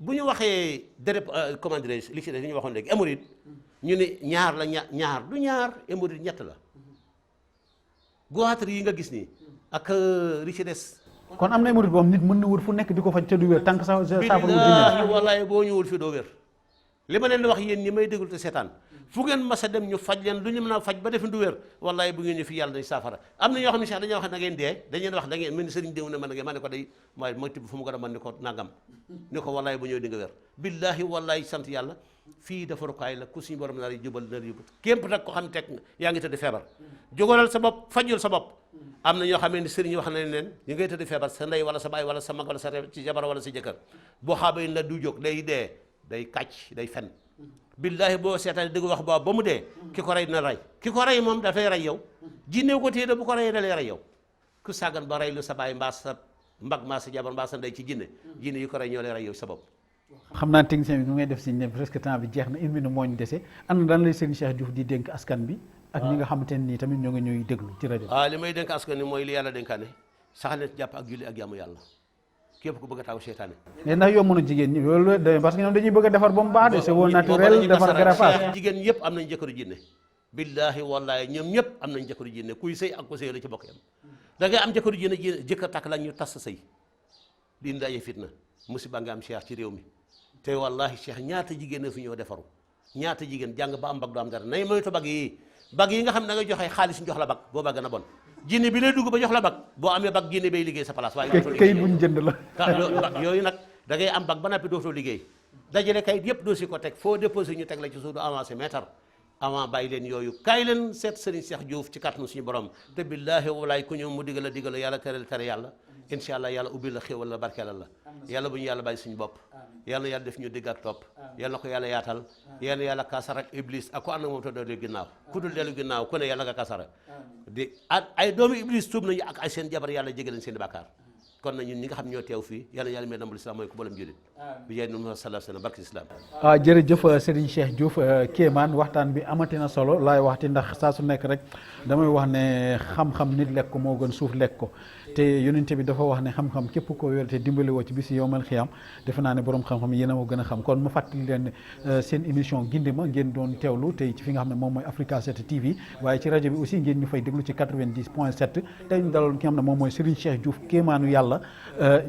bu ñu waxee dérép comment dirais-je li ci des li ñu waxoon léegi hémorroïde ñu ne ñaar la ñaar du ñaar hémorroïde ñett la goitre yi nga gis nii ak li ci des. kon am na hémorroïde boobu nit mën na wër fu nekk di ko faj te du wér tànk saafara billaahi wallaahi boo ñëwul fi doo wér li ma leen di wax yéen ñi may déglu te seetaan fu ngeen mas a dem ñu faj leen lu ñu mën a faj ba def du wér wallaahi bu ngeen ñu fi yàlla dañ saafara am na ñoo xam ne sax dañoo wax da ngeen dee dañ leen wax da ngeen mel ni sëriñ déw ne man da ngeen ma ne ko day mooy tibb fu mu gën a mën ni ko nangam ni ko wallaahi bu ñëw di nga wér billaahi wallaahi sant yàlla fii defarukaay la ku suñu borom nar jubal nar yóbbu képp nag ko xam ne teg yaa ngi tëdd feebar jógalal sa bopp fajul sa bopp am na ñoo xamee ni sëriñ wax nañ leen ñu ngay tëdd feebar sa ndey wala sa baay wala sa mag wala sa ci jabar wala sa jëkkër boo xaabee la du jóg day dee day kàcc day fen billaahi boo seetaan dëgg wax boobu ba mu dee ki ko rey dina rey ki ko rey moom dafay rey yow jinne ko téye da bu ko reyee da lay rey yow ku sàggan ba rey lu sa baay mbaa sa mbag mbaa sa jabar mbaa sa ndey ci jinne yi ko rey ñoo lay rey yow sa bopp. xam naa technicien bi nu ngay def si ne presque temps bi jeex na une minute moo ñu dese ana dan lay Serigne Cheikh Diouf di dénk askan bi ak ñi nga xamante ne nii tamit ñoo ngi ñuy déglu ci rajo li may dénk askan ni mooy li yàlla dénkaane saxal leen jàpp ak julli ak jaamu yàlla képp ku bëgg a taw seytaane mais ndax yomb na jigéen ñi loolu parce que ñoom dañuy bëgg a defar ba mu baax de c'est au naturel defar greffage jigéen yëpp am nañ jëkkëru jinne billaahi wallaahi ñoom ñëpp am nañ jëkkëru jinne kuy sëy ak ku sëy la ci bokk yam da ngay am jëkkëru jinne jëkkër takk la ñu tas sa sëy di indi ay fitna musiba nga am Cheikh ci réew mi te wallaahi Cheikh ñaata jigéen fi ñoo defaru ñaata jigéen jàng ba am bag du am dara nay moytu bag yi nga xam ne da ngay joxe xaalis ñu jox la bag boo bag gën a bon jinne bi lay dugg ba jox la bag boo amee bag jinne bay liggéey sa place waaye kayit buñ jënd la yooyu nag da ngay am bag ba nappi dootoo liggéey dajale kayit yëpp doo si ko teg foo déposé ñu teg la ci suuf du avancé mètre avant bàyyi leen yooyu kaay leen seet Serigne Cheikh Diouf ci kàttanu suñu borom te billaahi walaay ku ñëw mu digal la yàlla tere yàlla incha allah yàlla ubbil la xéwal la barkeelal la yàlla bu ñu yàlla bàyyi suñu bopp yàlla na yàlla def ñu dégg ak topp yàlla na ko yàlla yaatal yàlla yàlla kaasar ak iblis ak ko ànd ak moom te doo dellu ginnaaw ku dul dellu ginnaaw ku ne yàlla nga kaasara di ay doomu iblis tuub nañu ak ay seen jabar yàlla jégal leen seen i bàkkaar kon na ñun ñi nga xam ñoo teew fii yàlla yàlla may ndambul islam mooy ko boolem jullit bi jaay Muhammad sallallahu alayhi wa sallam barke islam jërëjëf Serigne Cheikh Diouf Kéemaan waxtaan bi amati na solo laay waxti ndax saa su nekk rek damay wax ne xam-xam nit lekk ko moo gën suuf lekk ko te yonente bi dafa wax ne xam-xam képp koo wér te dimbali woo ci bisi yowmal xiyam defe naa ne borom xam-xam yéen a ma gën a xam kon ma fàttali leen seen émission gindi ma ngeen doon teewlu tey ci fi nga xam ne moom mooy Africa 7 TV waaye ci rajo bi aussi ngeen ñu fay déglu ci 90.7 tey ñu dalaloon ki nga xam ne moom mooy Serigne Cheikh Diouf Kéemaanu yàlla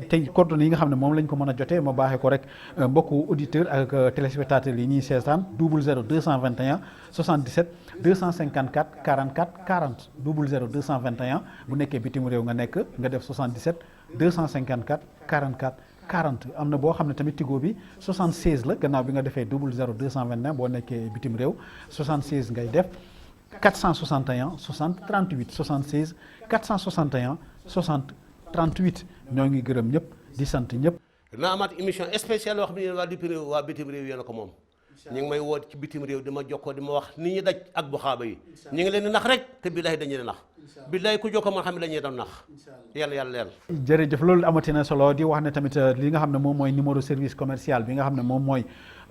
tey coordonnées yi nga xam ne moom lañ ko mën a jotee ma baaxee ko rek mbokku auditeur ak téléspectateurs yi ñuy seetaan 00 221 77 254 44 40 00 221 bu nekkee bitim réew nga nekk nga def 77 254 44 40 am na boo xam ne tamit tigo bi 76 la gannaaw bi nga defee 00 221 boo nekkee bitim réew 76 ngay def 461 60 38 76 461 60 38 ñoo ngi gërëm ñëpp di sant ñëpp. naa amaat émission spéciale yoo xam ne waa bitim réew yéen a ko moom ñu ngi may woot ci bitim réew di ma jokkoo di ma wax ni ñu daj ak bu xaaba yi ñu ngi leen di nax rek te billaahi dañu leen nax billaahi ku jokkoo man xam ne la ñuy doon nax yàlla leer. jërëjëf loolu amati na solo di wax ne tamit li nga xam ne moom mooy numéro service commercial bi nga xam ne moom mooy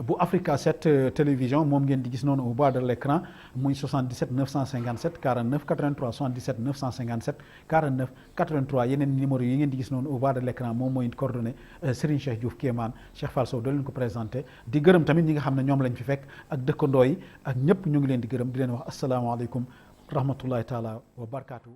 bu Africa 7 télévision moom ngeen di gis noonu au bas de l'écran muy 77 957 49 83 77 957 49 83 yeneen numéro yi ngeen di gis noonu au bas de l'écran moom mooy coordonné Serigne Cheikh Diouf Kéemaan Cheikh Fall Sow doo leen ko présenté di gërëm tamit ñi nga xam ne ñoom lañ fi fekk ak dëkkandoo yi ak ñëpp ñu ngi leen di gërëm di leen wax asalaamaaleykum rahmatullahi taala wa barakaatu.